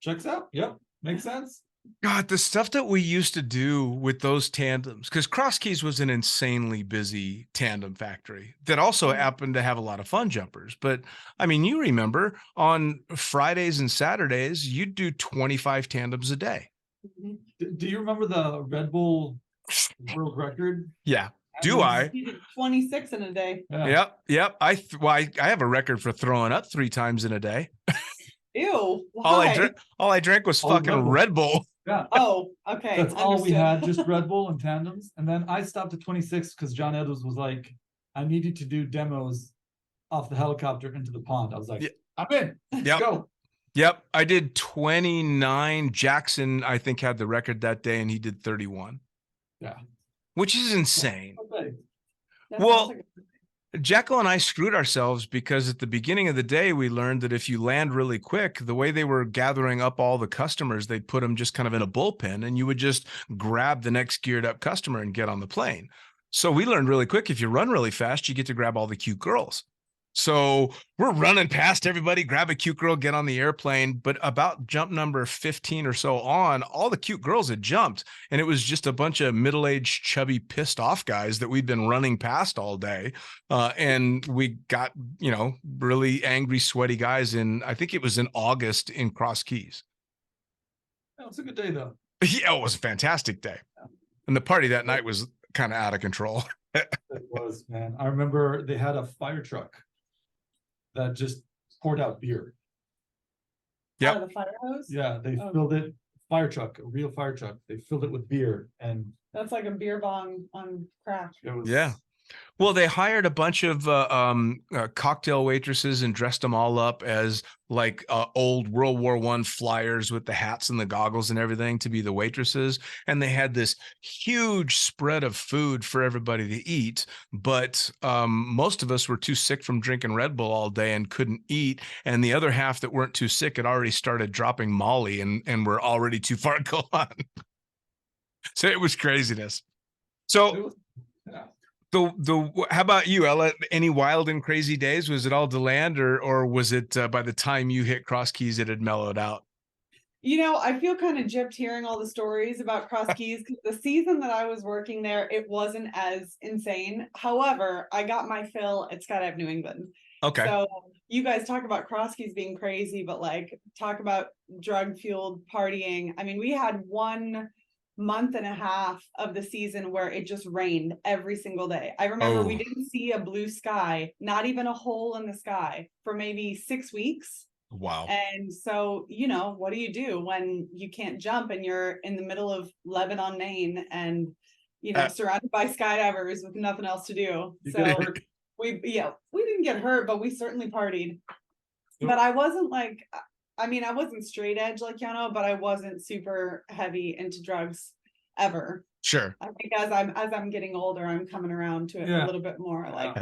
Speaker 4: "Checks out. Yep, makes sense."
Speaker 1: God, the stuff that we used to do with those tandems, because Cross Keys was an insanely busy tandem factory that also happened to have a lot of fun jumpers. But I mean, you remember on Fridays and Saturdays, you'd do 25 tandems a day.
Speaker 4: Do you remember the Red Bull world record?
Speaker 1: Yeah. Do I?
Speaker 3: You did 26 in a day.
Speaker 4: Yeah.
Speaker 1: Yep. I have a record for throwing up 3 times in a day.
Speaker 3: Ew. Why?
Speaker 1: All I drank was
Speaker 4: Oh,
Speaker 1: fucking Red Bull.
Speaker 4: Yeah.
Speaker 3: Oh, okay.
Speaker 4: That's all we
Speaker 3: understood.
Speaker 4: had, just Red Bull and tandems. And then I stopped at 26 because John Edwards was like, I needed to do demos off the helicopter into the pond. I was like,
Speaker 1: Yeah.
Speaker 4: I'm in. Let's
Speaker 1: Yep.
Speaker 4: go.
Speaker 1: Yep. I did 29. Jackson, I think, had the record that day, and he did 31.
Speaker 4: Yeah.
Speaker 1: Which is insane.
Speaker 4: Okay.
Speaker 3: That
Speaker 1: Well,
Speaker 3: sounds like
Speaker 1: Jekyll and I screwed ourselves because at the beginning of the day, we learned that if you land really quick, the way they were gathering up all the customers, they'd put them just kind of in a bullpen, and you would just grab the next geared up customer and get on the plane. So we learned really quick, if you run really fast, you get to grab all the cute girls. So we're running past everybody, grab a cute girl, get on the airplane. But about jump number 15 or so on, all the cute girls had jumped. And it was just a bunch of middle-aged, chubby, pissed off guys that we'd been running past all day. And we got, really angry, sweaty guys I think it was in August in Cross Keys.
Speaker 4: That was a good day, though.
Speaker 1: Yeah, it was a fantastic day. And the party that night was kind of out of control.
Speaker 4: It was, man. I remember they had a fire truck that just poured out beer.
Speaker 1: Yep.
Speaker 3: out of the fire hose.
Speaker 4: Yeah, they
Speaker 3: Oh.
Speaker 4: filled it, fire truck, a real fire truck. They filled it with beer, and
Speaker 3: That's like a beer bong on crack.
Speaker 4: it was
Speaker 1: Yeah. Well, they hired a bunch of cocktail waitresses and dressed them all up as like old World War I flyers with the hats and the goggles and everything to be the waitresses. And they had this huge spread of food for everybody to eat. But most of us were too sick from drinking Red Bull all day and couldn't eat. And the other half that weren't too sick had already started dropping Molly and were already too far gone. So it was craziness. So
Speaker 4: It was, yeah.
Speaker 1: how about you, Ella? Any wild and crazy days? Was it all DeLand, or was it by the time you hit Cross Keys it had mellowed out?
Speaker 3: I feel kind of gypped hearing all the stories about Cross Keys because the season that I was working there, it wasn't as insane. However, I got my fill at Skydive New England.
Speaker 1: Okay.
Speaker 3: So you guys talk about Cross Keys being crazy, but talk about drug fueled partying. I mean, we had 1 month and a half of the season where it just rained every single day. I remember we didn't see a blue sky, not even a hole in the sky for maybe 6 weeks.
Speaker 1: Wow.
Speaker 3: And so, what do you do when you can't jump and you're in the middle of Lebanon, Maine, and, surrounded by skydivers with nothing else to do.
Speaker 4: You
Speaker 3: So
Speaker 4: get hurt.
Speaker 3: we didn't get hurt, but we certainly partied. But I wasn't I wasn't straight edge like Yano, but I wasn't super heavy into drugs ever.
Speaker 1: Sure.
Speaker 3: I think as I'm getting older, I'm coming around to it
Speaker 4: Yeah.
Speaker 3: a little bit more. I like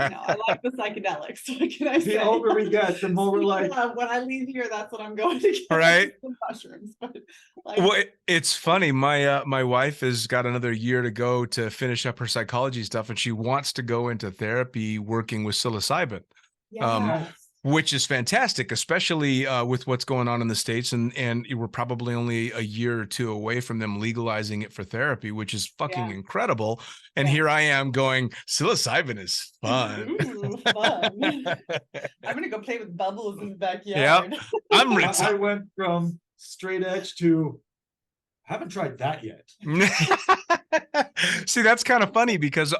Speaker 3: the psychedelics. What can I say?
Speaker 4: The older we get, the more we're like,
Speaker 3: Yeah, when I leave here, that's what I'm going to get.
Speaker 1: Right.
Speaker 3: Some mushrooms, but
Speaker 1: Well, it's funny. My wife has got another year to go to finish up her psychology stuff, and she wants to go into therapy working with psilocybin.
Speaker 3: yes.
Speaker 1: Which is fantastic, especially with what's going on in the States. And we're probably only a year or two away from them legalizing it for therapy, which is fucking incredible. And here I am going, psilocybin is fun.
Speaker 3: Ooh, fun. I'm going to go play with bubbles in the backyard.
Speaker 1: Yep. I'm
Speaker 4: I went from straight edge to haven't tried that yet.
Speaker 1: See, that's kind of funny because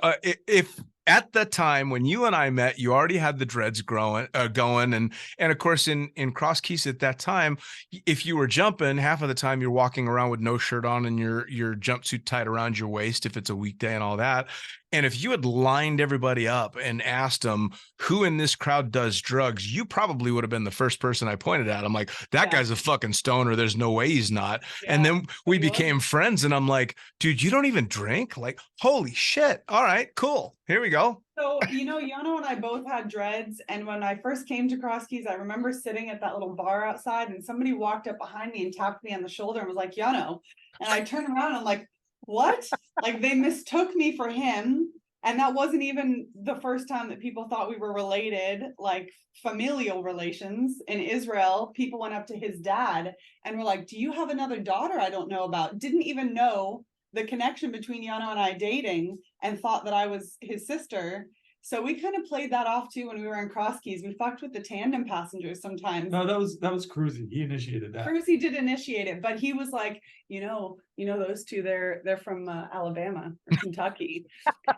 Speaker 1: if at the time when you and I met, you already had the dreads going, and of course in Cross Keys at that time, if you were jumping, half of the time you're walking around with no shirt on and your jumpsuit tied around your waist if it's a weekday and all that. And if you had lined everybody up and asked them who in this crowd does drugs, you probably would have been the first person I pointed at. I'm like, that guy's a fucking stoner. There's no way he's not. And then we became friends, and I'm like, dude, you don't even drink? Like, holy shit. All right, cool. Here we go.
Speaker 3: So, Yono and I both had dreads. And when I first came to Cross Keys, I remember sitting at that little bar outside, and somebody walked up behind me and tapped me on the shoulder and was like, Yono. And I turned around and I'm like, what? Like, they mistook me for him. And that wasn't even the first time that people thought we were related, like familial relations. In Israel, people went up to his dad and were like, do you have another daughter I don't know about? Didn't even know the connection between Yana and I dating, and thought that I was his sister. So we kind of played that off too when we were in Cross Keys. We fucked with the tandem passengers sometimes.
Speaker 4: No, that was Cruzy. He initiated that.
Speaker 3: Cruzy did initiate it, but he was like, those two, they're from Alabama or Kentucky.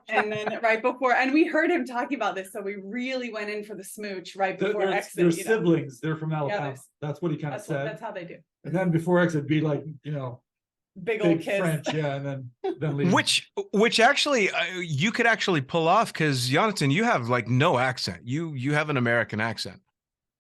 Speaker 3: And then right before, and we heard him talking about this, so we really went in for the smooch right before exit.
Speaker 4: They're siblings. They're from Alabama. That's what he kind of said.
Speaker 3: That's how they do.
Speaker 4: And then before exit, be like,
Speaker 3: big old kiss.
Speaker 4: French, and then leave.
Speaker 1: Which actually you could actually pull off, because Yonatan, you have like no accent. You have an American accent.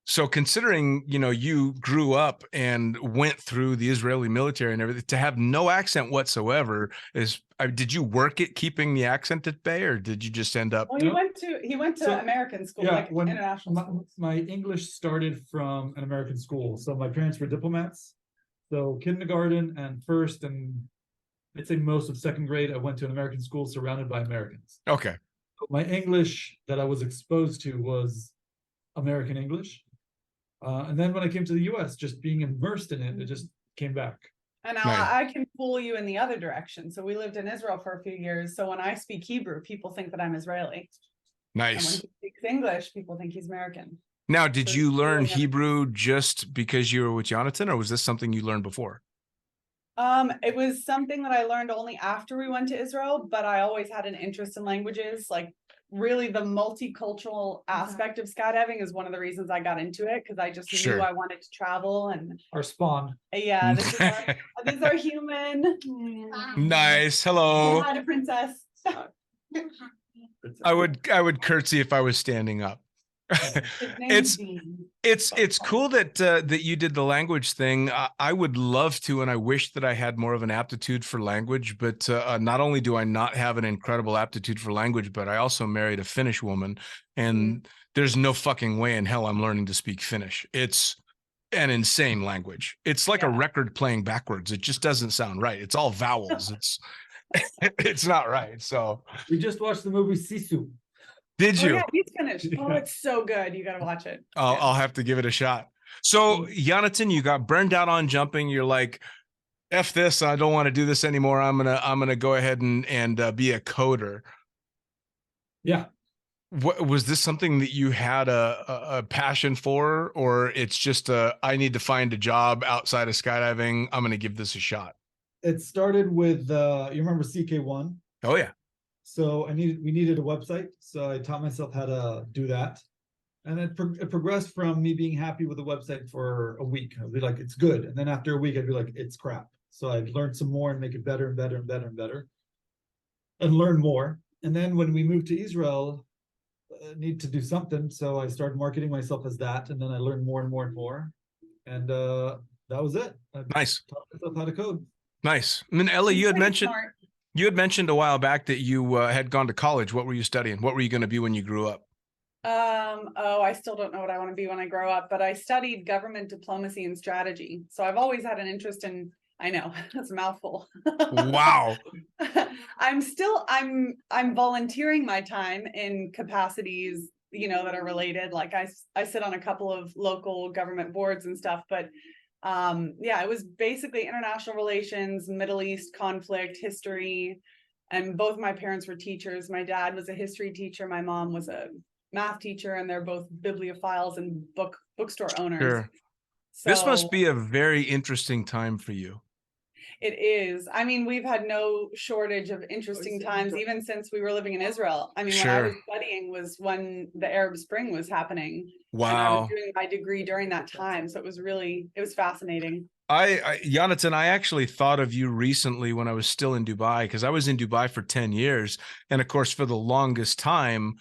Speaker 1: So considering you grew up and went through the Israeli military and everything, to have no accent whatsoever is. Did you work at keeping the accent at bay, or did you just end up?
Speaker 3: Well, he went to American school, international school.
Speaker 4: My English started from an American school, so my parents were diplomats. So kindergarten and first, and I'd say most of second grade, I went to an American school surrounded by Americans.
Speaker 1: Okay.
Speaker 4: So my English that I was exposed to was American English. And then when I came to the US, just being immersed in it, it just came back.
Speaker 3: And now I can fool you in the other direction. So we lived in Israel for a few years. So when I speak Hebrew, people think that I'm Israeli.
Speaker 1: Nice.
Speaker 3: And when he speaks English, people think he's American.
Speaker 1: Now, did you learn Hebrew just because you were with Yonatan, or was this something you learned before?
Speaker 3: It was something that I learned only after we went to Israel, but I always had an interest in languages. Like, really, the multicultural aspect of skydiving is one of the reasons I got into it, because I just knew I wanted to travel. And
Speaker 4: our spawn.
Speaker 3: Yeah, this is our human.
Speaker 1: Nice. Hello.
Speaker 3: Hi to Princess.
Speaker 1: I would curtsy if I was standing up. It's cool that you did the language thing. I would love to, and I wish that I had more of an aptitude for language, but not only do I not have an incredible aptitude for language, but I also married a Finnish woman, and there's no fucking way in hell I'm learning to speak Finnish. It's an insane language. It's like a record playing backwards. It just doesn't sound right. It's all vowels. It's not right. So
Speaker 4: we just watched the movie Sisu.
Speaker 1: Did you?
Speaker 3: Yeah, he's finished. Oh, it's so good. You got to watch it.
Speaker 1: I'll have to give it a shot. So, Yonatan, you got burned out on jumping. You're like, F this. I don't want to do this anymore. I'm gonna go ahead and be a coder. Yeah. What was this something that you had a passion for, or it's just I need to find a job outside of skydiving? I'm gonna give this a shot.
Speaker 4: It started with you remember CK1?
Speaker 1: Oh yeah.
Speaker 4: So we needed a website, so I taught myself how to do that, and it progressed from me being happy with the website for a week. I'd be like, it's good, and then after a week, I'd be like, it's crap. So I'd learn some more and make it better and better and better and better, and learn more. And then when we moved to Israel, I need to do something, so I started marketing myself as that, and then I learned more and more and more, and that was it.
Speaker 1: Nice.
Speaker 4: Taught myself how to code.
Speaker 1: Nice. And then Ella, you had mentioned a while back that you had gone to college. What were you studying? What were you going to be when you grew up?
Speaker 3: I still don't know what I want to be when I grow up, but I studied government diplomacy and strategy. So I've always had an interest in, I know, that's a mouthful.
Speaker 1: Wow.
Speaker 3: I'm volunteering my time in capacities, that are related. Like I sit on a couple of local government boards and stuff, but it was basically international relations, Middle East conflict, history, and both my parents were teachers. My dad was a history teacher. My mom was a math teacher, and they're both bibliophiles and bookstore owners.
Speaker 1: Sure. So, this must be a very interesting time for you.
Speaker 3: It is. I mean, we've had no shortage of interesting times, even since we were living in Israel. I mean, when I
Speaker 1: Sure.
Speaker 3: was studying was when the Arab Spring was happening. And I
Speaker 1: Wow.
Speaker 3: was doing my degree during that time. So it was fascinating.
Speaker 1: Yonatan, I actually thought of you recently when I was still in Dubai, because I was in Dubai for 10 years. And of course, for the longest time,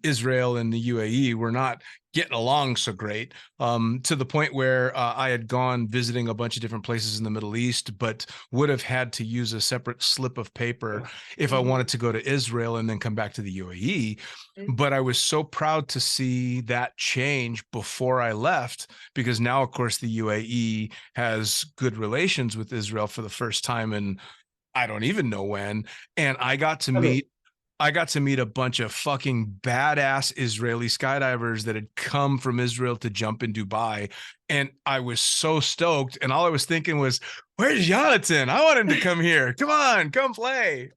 Speaker 1: Israel and the UAE were not getting along so great, to the point where I had gone visiting a bunch of different places in the Middle East, but would have had to use a separate slip of paper if I wanted to go to Israel and then come back to the UAE. But I was so proud to see that change before I left, because now, of course, the UAE has good relations with Israel for the first time in I don't even know when. And I got to meet a bunch of fucking badass Israeli skydivers that had come from Israel to jump in Dubai. And I was so stoked. And all I was thinking was, where's Yonatan? I want him to come here. Come on, come play.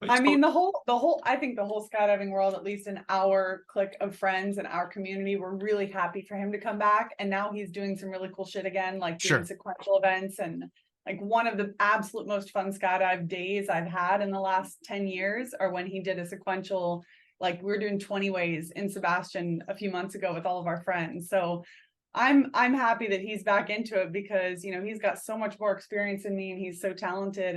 Speaker 3: I mean, I think the whole skydiving world, at least in our clique of friends and our community, we're really happy for him to come back. And now he's doing some really cool shit again, like doing sequential events. And like one of the absolute most fun skydive days I've had in the last 10 years are when he did a sequential, like we were doing 20 ways in Sebastian a few months ago with all of our friends. So I'm happy that he's back into it, because, you know, he's got so much more experience than me and he's so talented,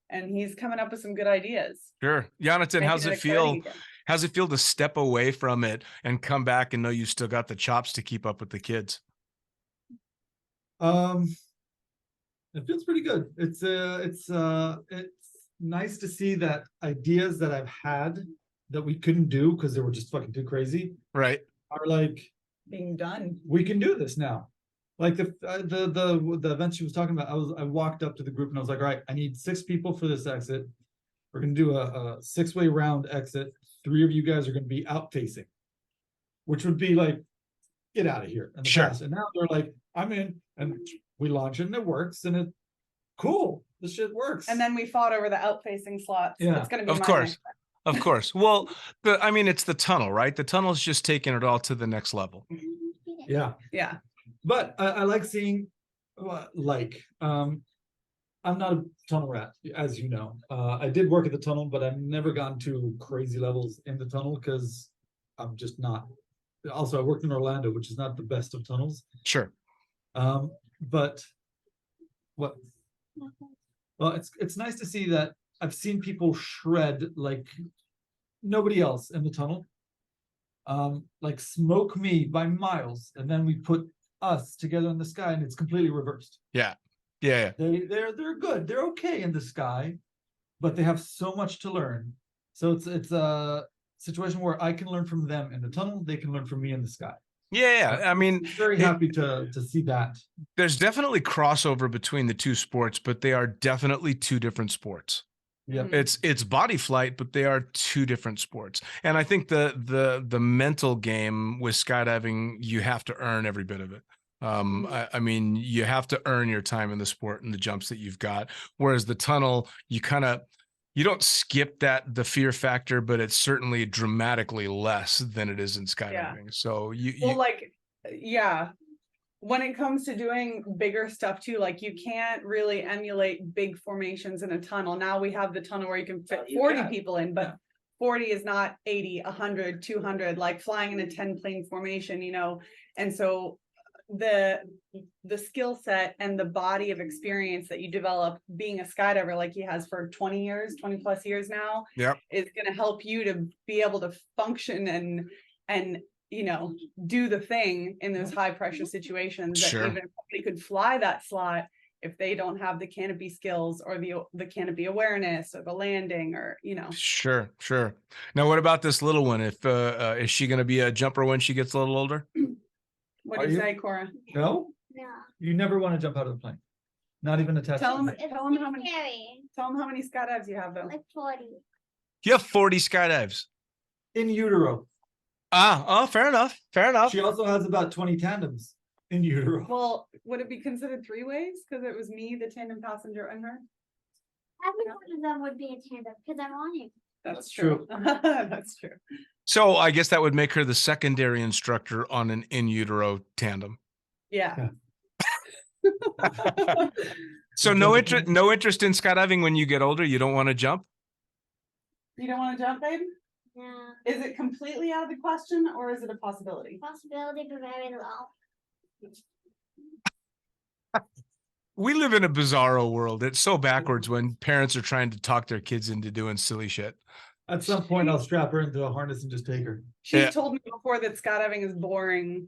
Speaker 3: and he's coming up with some good ideas.
Speaker 1: Sure. Yonatan, how's it feel? How's it feel to step away from it and come back and know you still got the chops to keep up with the kids?
Speaker 4: It feels pretty good. It's nice to see that ideas that I've had that we couldn't do because they were just fucking too crazy,
Speaker 1: right,
Speaker 4: are like
Speaker 3: being done.
Speaker 4: We can do this now. Like the event she was talking about, I walked up to the group and I was like, all right, I need 6 people for this exit. We're gonna do a 6-way round exit. 3 of you guys are gonna be out facing, which would be like, get out of here. And and now they're like, I'm in, and we launch it and it works, and it's cool. This shit works.
Speaker 3: And then we fought over the out facing slots.
Speaker 4: Yeah,
Speaker 3: it's gonna be
Speaker 1: of course. Of course. Well, I mean, it's the tunnel, right? The tunnel's just taking it all to the next level.
Speaker 4: Yeah.
Speaker 3: Yeah.
Speaker 4: But I like seeing, I'm not a tunnel rat, as you know. I did work at the tunnel, but I've never gone to crazy levels in the tunnel because I'm just not. Also, I worked in Orlando, which is not the best of tunnels.
Speaker 1: Sure.
Speaker 4: But what? Well, it's nice to see that I've seen people shred like nobody else in the tunnel. Like smoke me by miles, and then we put us together in the sky, and it's completely reversed.
Speaker 1: Yeah.
Speaker 4: They're good. They're okay in the sky, but they have so much to learn. So it's a situation where I can learn from them in the tunnel. They can learn from me in the sky.
Speaker 1: Yeah. I mean,
Speaker 4: I'm very happy to see that.
Speaker 1: There's definitely crossover between the two sports, but they are definitely two different sports.
Speaker 4: Yeah,
Speaker 1: it's body flight, but they are two different sports. And I think the mental game with skydiving, you have to earn every bit of it. I mean, you have to earn your time in the sport and the jumps that you've got. Whereas the tunnel, you don't skip the fear factor, but it's certainly dramatically less than it is in skydiving. So
Speaker 3: when it comes to doing bigger stuff too, like you can't really emulate big formations in a tunnel. Now we have the tunnel where you can fit 40 people in, but 40 is not 80, 100, 200, like flying in a 10 plane formation, you know? And so the skill set and the body of experience that you develop being a skydiver, like he has for 20 plus years now, is going to help you to be able to function and you know, do the thing in those high pressure situations that even if somebody could fly that slot, if they don't have the canopy skills or the canopy awareness or the landing, or, you know.
Speaker 1: Sure. Now, what about this little one? If is she going to be a jumper when she gets a little older?
Speaker 3: What do you say, Cora?
Speaker 4: No. You never want to jump out of the plane. Not even a test.
Speaker 3: Tell him how many skydives you have, though.
Speaker 5: Like 40.
Speaker 1: You have 40 skydives
Speaker 4: in utero.
Speaker 1: Fair enough.
Speaker 4: She also has about 20 tandems in utero.
Speaker 3: Well, would it be considered 3 ways? Because it was me, the tandem passenger, and her?
Speaker 5: Every one of them would be a tandem because I'm on it.
Speaker 3: That's true. That's true.
Speaker 1: So I guess that would make her the secondary instructor on an in utero tandem.
Speaker 3: Yeah.
Speaker 1: So no interest in skydiving when you get older. You don't want to jump.
Speaker 3: You don't want to jump, babe?
Speaker 5: No.
Speaker 3: Is it completely out of the question or is it a possibility?
Speaker 5: Possibility, but very low.
Speaker 1: We live in a bizarro world. It's so backwards when parents are trying to talk their kids into doing silly shit.
Speaker 4: At some point, I'll strap her into a harness and just take her.
Speaker 3: She's told me before that skydiving is boring.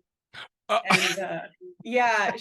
Speaker 3: And yeah,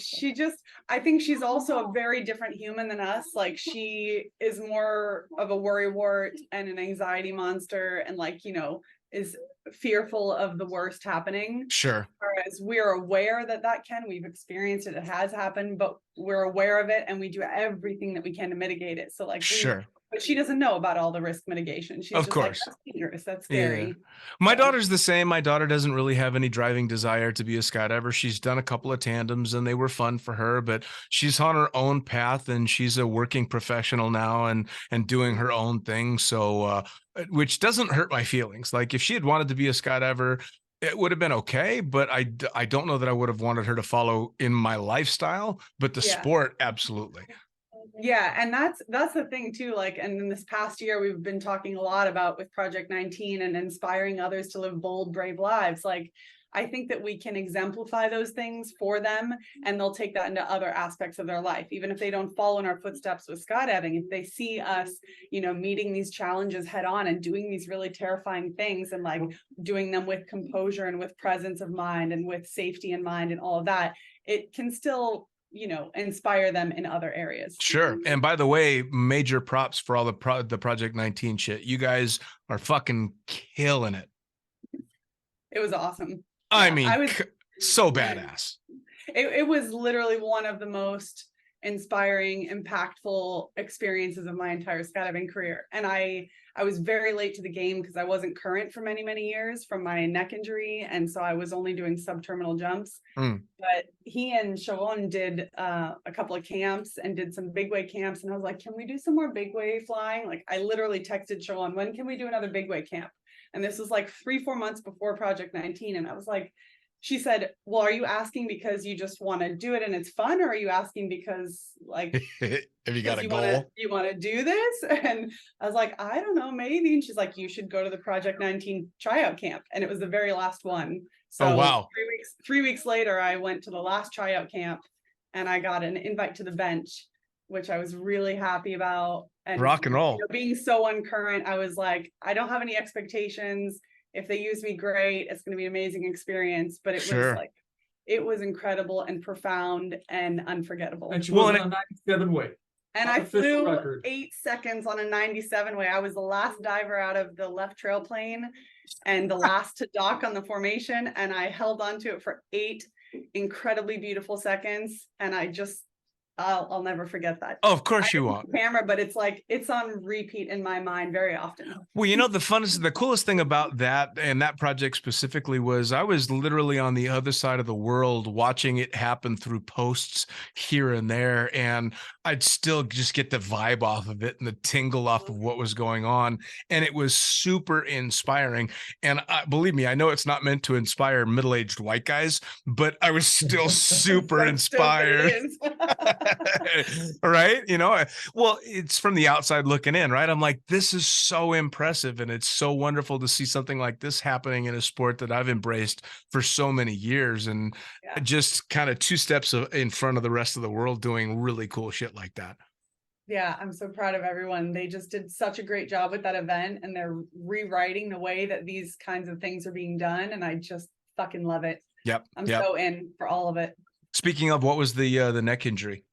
Speaker 3: I think she's also a very different human than us. Like, she is more of a worrywart and an anxiety monster and, like, you know, is fearful of the worst happening.
Speaker 1: Sure.
Speaker 3: Whereas we're aware that we've experienced it, it has happened, but we're aware of it and we do everything that we can to mitigate it. So, like,
Speaker 1: sure.
Speaker 3: But she doesn't know about all the risk mitigation. She's
Speaker 1: of
Speaker 3: just
Speaker 1: course.
Speaker 3: like, that's dangerous, that's scary.
Speaker 1: Yeah. My daughter's the same. My daughter doesn't really have any driving desire to be a skydiver. She's done a couple of tandems and they were fun for her, but she's on her own path and she's a working professional now and doing her own thing. So, which doesn't hurt my feelings. Like, if she had wanted to be a skydiver, it would have been okay, but I don't know that I would have wanted her to follow in my lifestyle, but the sport, absolutely.
Speaker 3: Yeah, and that's the thing too. Like, and in this past year, we've been talking a lot about with Project 19 and inspiring others to live bold, brave lives. Like, I think that we can exemplify those things for them and they'll take that into other aspects of their life. Even if they don't follow in our footsteps with skydiving, if they see us, you know, meeting these challenges head on and doing these really terrifying things and like doing them with composure and with presence of mind and with safety in mind and all of that, it can still, you know, inspire them in other areas.
Speaker 1: Sure. And by the way, major props for all the Project 19 shit. You guys are fucking killing it.
Speaker 3: It was awesome.
Speaker 1: I mean, I was so badass.
Speaker 3: It was literally one of the most inspiring, impactful experiences of my entire skydiving career. And I was very late to the game because I wasn't current for many, many years from my neck injury. And so I was only doing subterminal jumps. But he and Sharon did a couple of camps and did some big wave camps. And I was like, can we do some more big wave flying? Like, I literally texted Sharon, when can we do another big wave camp? And this was like 3-4 months before Project 19. And I was like, she said, well, are you asking because you just want to do it and it's fun? Or are you asking because, like,
Speaker 1: have you got a goal?
Speaker 3: You want to do this? And I was like, I don't know, maybe. And she's like, you should go to the Project 19 tryout camp. And it was the very last one. So
Speaker 1: oh, wow.
Speaker 3: 3 weeks later, I went to the last tryout camp and I got an invite to the bench, which I was really happy about. And
Speaker 1: rock and roll.
Speaker 3: You know, being so uncurrent, I was like, I don't have any expectations. If they use me, great. It's going to be an amazing experience. But it was like, it was incredible and profound and unforgettable.
Speaker 4: And she was on a 97 way.
Speaker 3: And I flew 8 seconds on a 97 way. I was the last diver out of the left trail plane and the last to dock on the formation. And I held on to it for 8 incredibly beautiful seconds. And I just, I'll never forget that.
Speaker 1: Oh, of course you won't.
Speaker 3: Camera, but it's like, it's on repeat in my mind very often.
Speaker 1: Well, you know, the coolest thing about that and that project specifically was I was literally on the other side of the world watching it happen through posts here and there. And I'd still just get the vibe off of it and the tingle off of what was going on. And it was super inspiring. And believe me, I know it's not meant to inspire middle-aged white guys, but I was still super inspired. Right? You know, well, it's from the outside looking in, right? I'm like, this is so impressive. And it's so wonderful to see something like this happening in a sport that I've embraced for so many years. And just kind of 2 steps in front of the rest of the world doing really cool shit like that.
Speaker 3: Yeah, I'm so proud of everyone. They just did such a great job with that event and they're rewriting the way that these kinds of things are being done. And I just fucking love it.
Speaker 1: Yep.
Speaker 3: I'm so in for all of it.
Speaker 1: Speaking of, what was the neck injury?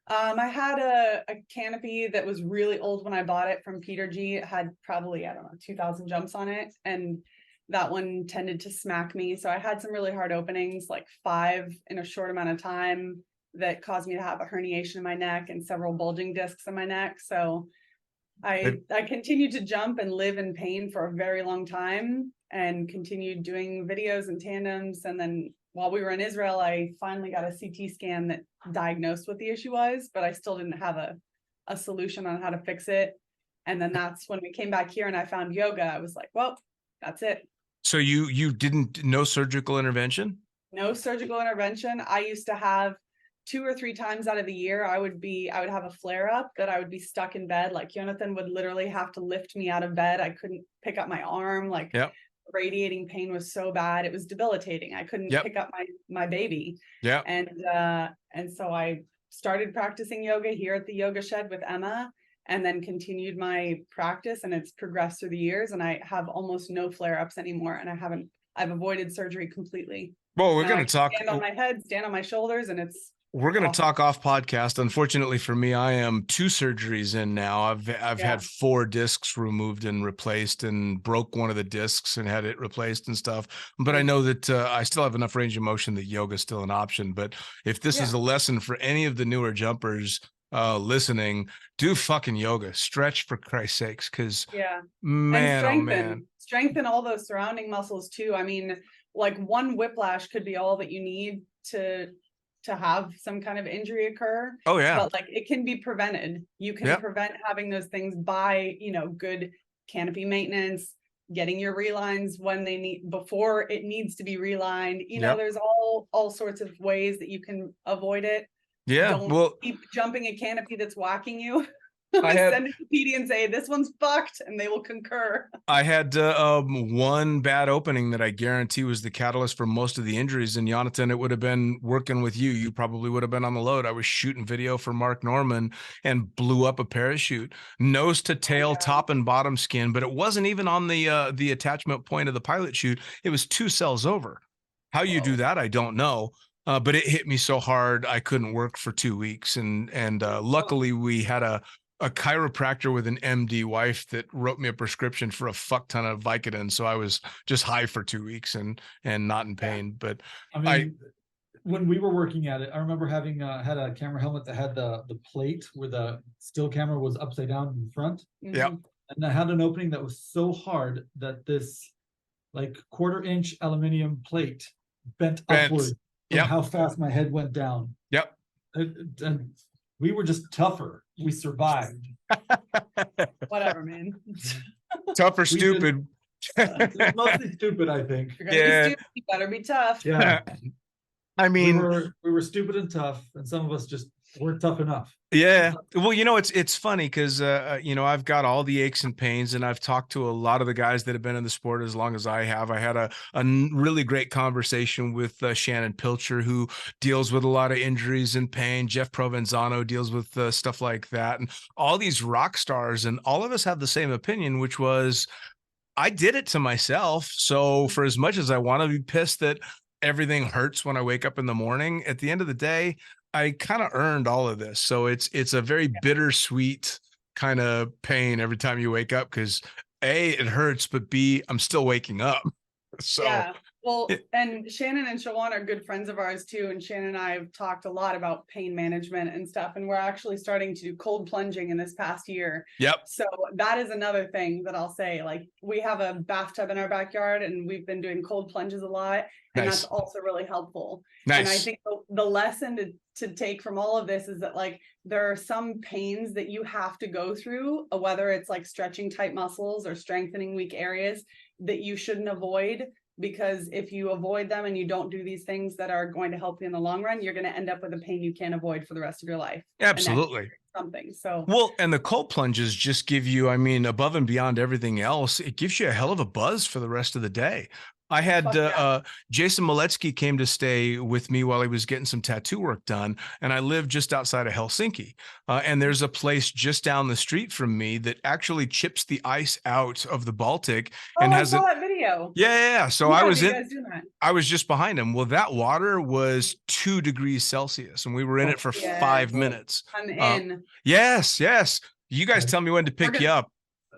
Speaker 3: I had a canopy that was really old when I bought it from Peter G. It had probably, I don't know, 2,000 jumps on it. And that one tended to smack me. So I had some really hard openings, like 5 in a short amount of time, that caused me to have a herniation in my neck and several bulging discs in my neck. So I continued to jump and live in pain for a very long time and continued doing videos and tandems. And then while we were in Israel, I finally got a CT scan that diagnosed what the issue was, but I still didn't have a solution on how to fix it. And then that's when we came back here and I found yoga. I was like, well, that's it.
Speaker 1: So you didn't, no surgical intervention?
Speaker 3: No surgical intervention. I used to have 2 or 3 times out of the year, I would have a flare up that I would be stuck in bed. Like Yonatan would literally have to lift me out of bed. I couldn't pick up my arm. Like
Speaker 1: Yep.
Speaker 3: radiating pain was so bad. It was debilitating. I couldn't
Speaker 1: Yep.
Speaker 3: pick up my baby.
Speaker 1: Yeah.
Speaker 3: And so I started practicing yoga here at the yoga shed with Emma, and then continued my practice, and it's progressed through the years, and I have almost no flare-ups anymore, and I've avoided surgery completely.
Speaker 1: Well, we're
Speaker 3: Now
Speaker 1: going
Speaker 3: I
Speaker 1: to
Speaker 3: can
Speaker 1: talk.
Speaker 3: stand on my head, stand on my shoulders, and it's
Speaker 1: We're going to
Speaker 3: awesome.
Speaker 1: talk off podcast. Unfortunately for me, I am 2 surgeries in now. I've
Speaker 3: Yeah.
Speaker 1: had 4 discs removed and replaced, and broke one of the discs and had it replaced and stuff. But I know that I still have enough range of motion that yoga is still an option. But if this is a lesson for any of the newer jumpers listening, do fucking yoga. Stretch for Christ's sakes, because man,
Speaker 3: and
Speaker 1: oh man,
Speaker 3: strengthen all those surrounding muscles too. I mean, like one whiplash could be all that you need to have some kind of injury occur.
Speaker 1: Oh yeah.
Speaker 3: But like it can be prevented. You can prevent having those things by, good canopy maintenance, getting your relines when they need, before it needs to be relined. There's all sorts of ways that you can avoid it.
Speaker 1: Yeah.
Speaker 3: Don't keep jumping a canopy that's whacking you. Send it to PD and say, this one's fucked, and they will concur.
Speaker 1: I had one bad opening that I guarantee was the catalyst for most of the injuries. In Yonatan, it would have been working with you. You probably would have been on the load. I was shooting video for Mark Norman and blew up a parachute, nose to tail, top and bottom skin. But it wasn't even on the attachment point of the pilot chute. It was 2 cells over. How you do that, I don't know. But it hit me so hard I couldn't work for 2 weeks. And luckily we had a chiropractor with an MD wife that wrote me a prescription for a fuck ton of Vicodin. So I was just high for 2 weeks and not in pain. But
Speaker 4: I mean, when we were working at it, I remember having had a camera helmet that had the plate where the still camera was upside down in front.
Speaker 1: Yeah.
Speaker 4: And I had an opening that was so hard that this like 1/4-inch aluminum plate bent upward.
Speaker 1: Yeah.
Speaker 4: How fast my head went down.
Speaker 1: Yep.
Speaker 4: And we were just tougher. We survived.
Speaker 3: Whatever, man.
Speaker 1: Tough or stupid.
Speaker 4: Mostly stupid, I think.
Speaker 3: You're gonna be stupid, you better be tough.
Speaker 4: Yeah.
Speaker 1: I mean,
Speaker 4: we were stupid and tough, and some of us just weren't tough enough.
Speaker 1: Yeah. Well, it's funny because, I've got all the aches and pains, and I've talked to a lot of the guys that have been in the sport as long as I have. I had a really great conversation with Shannon Pilcher, who deals with a lot of injuries and pain. Jeff Provenzano deals with stuff like that, and all these rock stars, and all of us have the same opinion, which was, I did it to myself. So for as much as I want to be pissed that everything hurts when I wake up in the morning, at the end of the day, I kind of earned all of this. So it's a very bittersweet kind of pain every time you wake up, because A, it hurts, but B, I'm still waking up. So
Speaker 3: yeah. Well, and Shannon and Shawan are good friends of ours too. And Shannon and I have talked a lot about pain management and stuff. And we're actually starting to do cold plunging in this past year.
Speaker 1: Yep.
Speaker 3: So that is another thing that I'll say. Like, we have a bathtub in our backyard, and we've been doing cold plunges a lot. And that's also really helpful.
Speaker 1: Nice.
Speaker 3: And I think the lesson to take from all of this is that, like, there are some pains that you have to go through, whether it's like stretching tight muscles or strengthening weak areas, that you shouldn't avoid. Because if you avoid them and you don't do these things that are going to help you in the long run, you're going to end up with a pain you can't avoid for the rest of your life.
Speaker 1: Absolutely.
Speaker 3: Something. So
Speaker 1: well, and the cold plunges just give you, I mean, above and beyond everything else, it gives you a hell of a buzz for the rest of the day. I had Jason Maletsky came to stay with me while he was getting some tattoo work done, and I live just outside of Helsinki. And there's a place just down the street from me that actually chips the ice out of the Baltic and
Speaker 3: I saw that video.
Speaker 1: Yeah. So I was just behind him. Well, that water was 2 degrees Celsius, and we were in it for 5 minutes.
Speaker 3: I'm in.
Speaker 1: Yes. You guys tell me when to pick you up.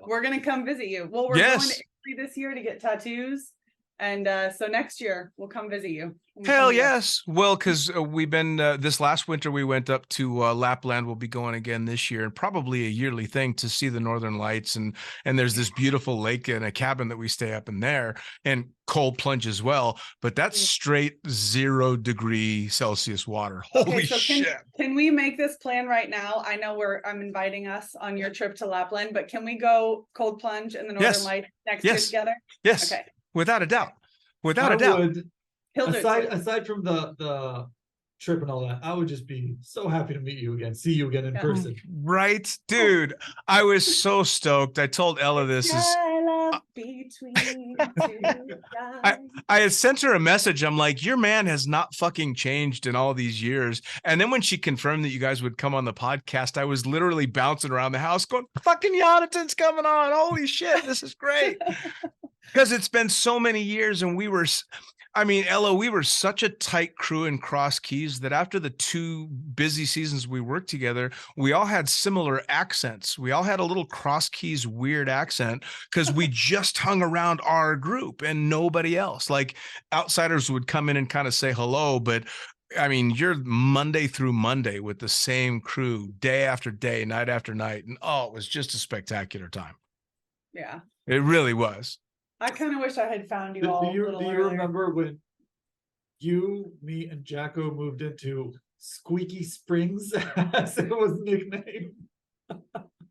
Speaker 3: We're gonna come visit you. Well, we're going to Italy this year to get tattoos. And so next year we'll come visit you.
Speaker 1: Hell yes. Well, because we've been this last winter we went up to Lapland. We'll be going again this year, and probably a yearly thing to see the Northern Lights. And there's this beautiful lake and a cabin that we stay up in there, and cold plunge as well. But that's straight 0 degree Celsius water. Holy shit!
Speaker 3: Can we make this plan right now? I know I'm inviting us on your trip to Lapland, but can we go cold plunge in the Northern Lights next year together?
Speaker 1: Yes. Okay. Without a doubt.
Speaker 4: Aside from the trip and all that, I would just be so happy to meet you again, see you again in
Speaker 3: Yeah.
Speaker 4: person.
Speaker 1: Right, dude. I was so stoked. I told Ella this is.
Speaker 3: Dialogue between two guys.
Speaker 1: I had sent her a message. I'm like, your man has not fucking changed in all these years. And then when she confirmed that you guys would come on the podcast, I was literally bouncing around the house going, fucking Yonatan's coming on. Holy shit, this is great. Because it's been so many years and Ella, we were such a tight crew in Cross Keys that after the 2 busy seasons we worked together, we all had similar accents. We all had a little Cross Keys weird accent because we just hung around our group and nobody else. Like outsiders would come in and kind of say hello, but I mean, you're Monday through Monday with the same crew, day after day, night after night. And it was just a spectacular time.
Speaker 3: Yeah.
Speaker 1: It really was.
Speaker 3: I kind of wish I had found you all.
Speaker 4: Do
Speaker 3: a
Speaker 4: you
Speaker 3: little earlier.
Speaker 4: remember when you, me, and Jacko moved into Squeaky Springs, as it was nicknamed?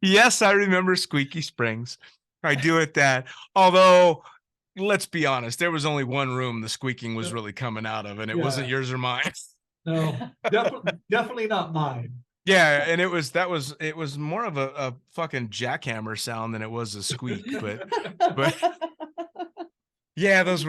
Speaker 1: Yes, I remember Squeaky Springs. I do at that. Although, let's be honest, there was only one room the squeaking was really coming out of, and it wasn't yours or mine.
Speaker 4: No, definitely not mine.
Speaker 1: Yeah, and it was more of a fucking jackhammer sound than it was a squeak, but yeah, those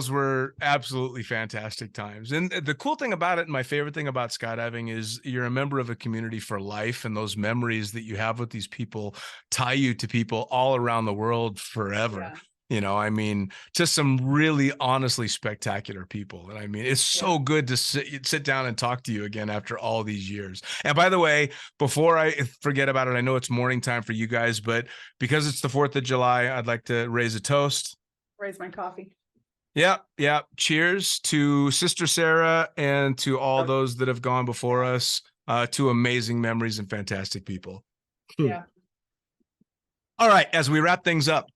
Speaker 1: were absolutely fantastic times. And the cool thing about it, and my favorite thing about skydiving, is you're a member of a community for life, and those memories that you have with these people tie you to people all around the world forever.
Speaker 3: Yeah.
Speaker 1: To some really honestly spectacular people. And I mean, it's so good to sit down and talk to you again after all these years. And by the way, before I forget about it, I know it's morning time for you guys, but because it's the 4th of July, I'd like to raise a toast.
Speaker 3: Raise my coffee.
Speaker 1: Yeah. Cheers to Sister Sarah and to all those that have gone before us, to amazing memories and fantastic people.
Speaker 3: Yeah.
Speaker 1: All right, as we wrap things up,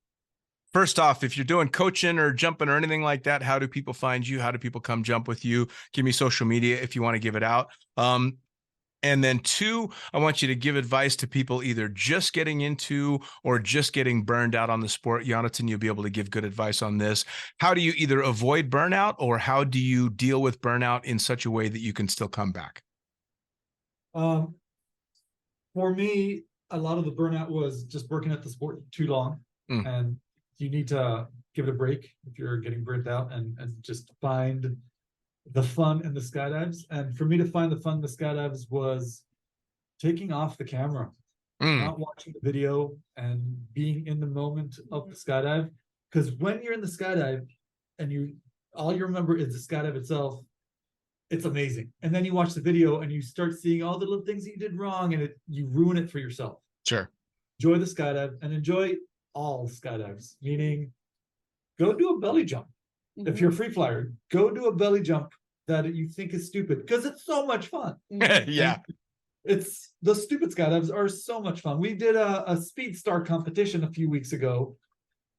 Speaker 1: first off, if you're doing coaching or jumping or anything like that, how do people find you? How do people come jump with you? Give me social media if you want to give it out. And then 2, I want you to give advice to people either just getting into or just getting burned out on the sport. Yonatan, you'll be able to give good advice on this. How do you either avoid burnout, or how do you deal with burnout in such a way that you can still come back?
Speaker 4: For me, a lot of the burnout was just working at the sport too long. And you need to give it a break if you're getting burnt out, and just find the fun in the skydives. And for me to find the fun in the skydives was taking off the camera, not watching the video, and being in the moment of the skydive. Because when you're in the skydive and all you remember is the skydive itself, it's amazing. And then you watch the video and you start seeing all the little things that you did wrong, and you ruin it for yourself.
Speaker 1: Sure.
Speaker 4: Enjoy the skydive, and enjoy all skydives, meaning go do a belly jump. If you're a free flyer, go do a belly jump that you think is stupid, because it's so much fun.
Speaker 1: Yeah.
Speaker 4: It's the stupid skydives are so much fun. We did a speed star competition a few weeks ago,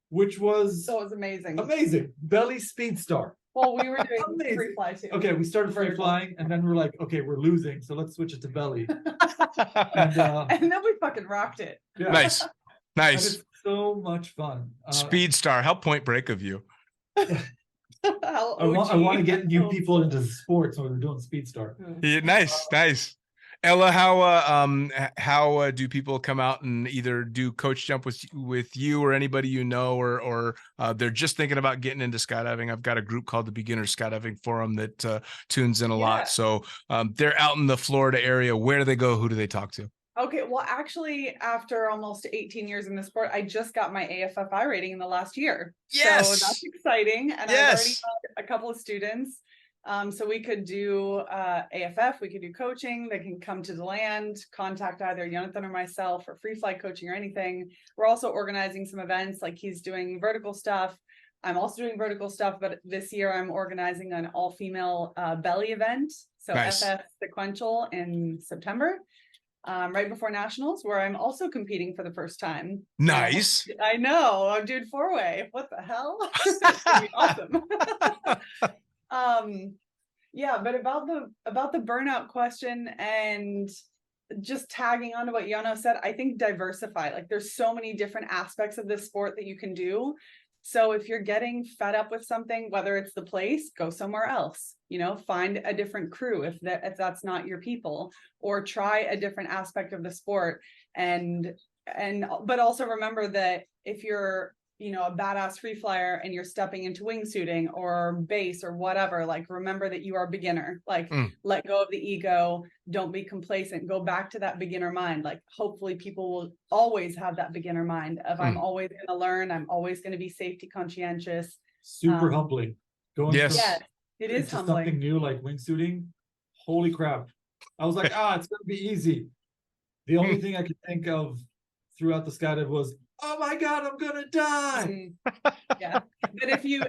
Speaker 4: which was
Speaker 3: amazing.
Speaker 4: Amazing. Belly speed star.
Speaker 3: Well, we were doing free fly too.
Speaker 4: Okay, we started free flying, and then we're like, okay, we're losing, so let's switch it to belly.
Speaker 3: And then we fucking rocked it.
Speaker 4: Yeah.
Speaker 1: Nice.
Speaker 4: And it's so much fun.
Speaker 1: Speed star. How point break of you.
Speaker 4: I want to get new people into sports, so we're doing speed star.
Speaker 1: Yeah, nice. Ella, how do people come out and either do coach jump with you or anybody you know, or they're just thinking about getting into skydiving? I've got a group called the Beginner Skydiving Forum that tunes in a lot. So they're out in the Florida area. Where do they go? Who do they talk to?
Speaker 3: Okay, well, actually, after almost 18 years in the sport, I just got my AFFI rating in the last year.
Speaker 1: Yes.
Speaker 3: So that's exciting. And I've already got a couple of students. So we could do AFF, we could do coaching. They can come to DeLand, contact either Yonatan or myself for free flight coaching or anything. We're also organizing some events, like he's doing vertical stuff. I'm also doing vertical stuff, but this year I'm organizing an all-female belly event. So
Speaker 1: nice.
Speaker 3: FF Sequential in September. Right before nationals, where I'm also competing for the first time.
Speaker 1: Nice.
Speaker 3: I know. I'm doing 4-way. What the hell? It's gonna be awesome. Yeah, but about the burnout question and just tagging on to what Yano said, I think diversify. Like, there's so many different aspects of this sport that you can do. So if you're getting fed up with something, whether it's the place, go somewhere else, find a different crew if that's not your people, or try a different aspect of the sport. But also remember that if you're, a badass free flyer and you're stepping into wingsuiting or base or whatever, like, remember that you are a beginner, like let go of the ego. Don't be complacent. Go back to that beginner mind. Like, hopefully people will always have that beginner mind of I'm always going to learn. I'm always going to be safety conscientious.
Speaker 4: Super humbling. Going
Speaker 1: Yes.
Speaker 3: Yes, it is
Speaker 4: into
Speaker 3: humbling.
Speaker 4: something new like wingsuiting. Holy crap. I was like, it's going to be easy. The only thing I could think of throughout the skydive was, oh my God, I'm gonna die.
Speaker 3: Yeah. But if you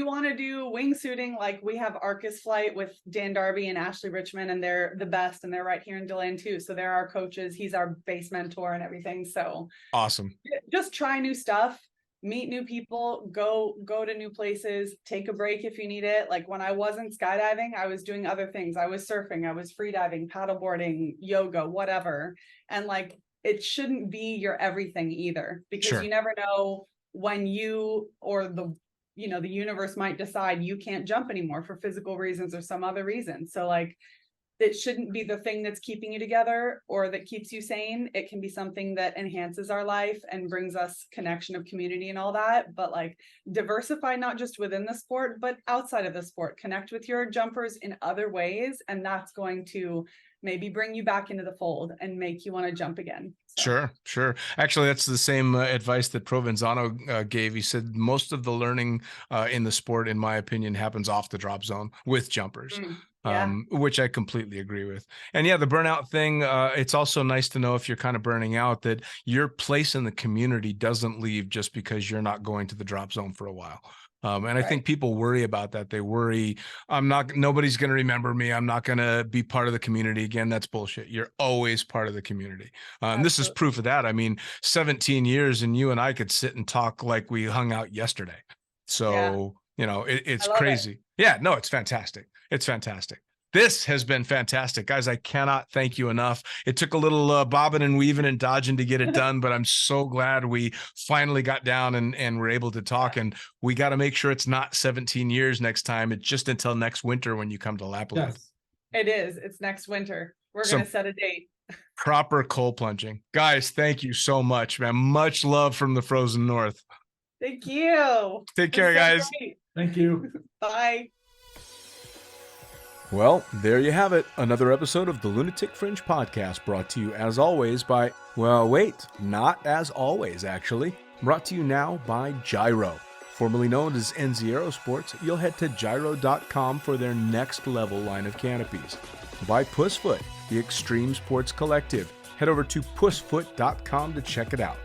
Speaker 3: want to do wingsuiting, like we have Arcus Flight with Dan Darby and Ashley Richmond, and they're the best, and they're right here in DeLand too. So they're our coaches. He's our base mentor and everything. So
Speaker 1: Awesome.
Speaker 3: Just try new stuff, meet new people, go to new places, take a break if you need it. Like when I wasn't skydiving, I was doing other things. I was surfing, I was freediving, paddleboarding, yoga, whatever. And like, it shouldn't be your everything either, because you never know when you or the universe might decide you can't jump anymore for physical reasons or some other reason. So like, it shouldn't be the thing that's keeping you together or that keeps you sane. It can be something that enhances our life and brings us connection of community and all that. But like, diversify, not just within the sport, but outside of the sport. Connect with your jumpers in other ways. And that's going to maybe bring you back into the fold and make you want to jump again. So.
Speaker 1: Sure. Actually, that's the same advice that Provenzano gave. He said most of the learning in the sport, in my opinion, happens off the drop zone with jumpers. Which I completely agree with. And yeah, the burnout thing, it's also nice to know if you're kind of burning out that your place in the community doesn't leave just because you're not going to the drop zone for a while. And I think people worry about that. They worry, nobody's going to remember me. I'm not going to be part of the community again. That's bullshit. You're always part of the community. And this is proof of that. I mean, 17 years and you and I could sit and talk like we hung out yesterday. So, it's crazy. Yeah, no, it's fantastic. It's fantastic. This has been fantastic, guys. I cannot thank you enough. It took a little bobbing and weaving and dodging to get it done, but I'm so glad we finally got down and were able to talk. And we got to make sure it's not 17 years next time. It's just until next winter when you come to Lapland.
Speaker 3: Yes. It is. It's next winter. We're going to set a date.
Speaker 1: Proper cold plunging. Guys, thank you so much, man. Much love from the frozen north.
Speaker 3: Thank you.
Speaker 1: Take care, guys.
Speaker 3: Great.
Speaker 4: Thank you.
Speaker 3: Bye.
Speaker 1: Well, there you have it. Another episode of the Lunatic Fringe podcast, brought to you as always by, not as always, actually. Brought to you now by Gyro. Formerly known as NZ Aerosports, you'll head to gyro.com for their next level line of canopies. By Pussfoot, the Extreme Sports Collective. Head over to pussfoot.com to check it out.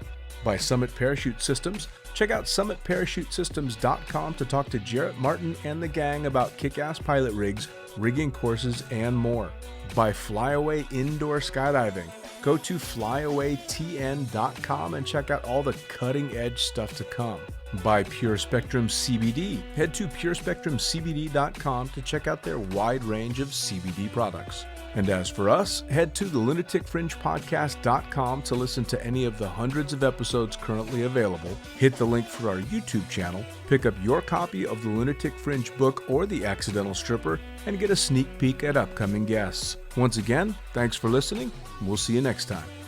Speaker 1: By Summit Parachute Systems, check out summitparachutesystems.com to talk to Jarrett Martin and the gang about kick-ass pilot rigs, rigging courses, and more. By Flyaway Indoor Skydiving, go to flyawaytn.com and check out all the cutting-edge stuff to come. By Pure Spectrum CBD, head to purespectrumcbd.com to check out their wide range of CBD products. And as for us, head to the lunaticfringepodcast.com to listen to any of the hundreds of episodes currently available, hit the link for our YouTube channel, pick up your copy of the Lunatic Fringe book or The Accidental Stripper, and get a sneak peek at upcoming guests. Once again, thanks for listening. We'll see you next time.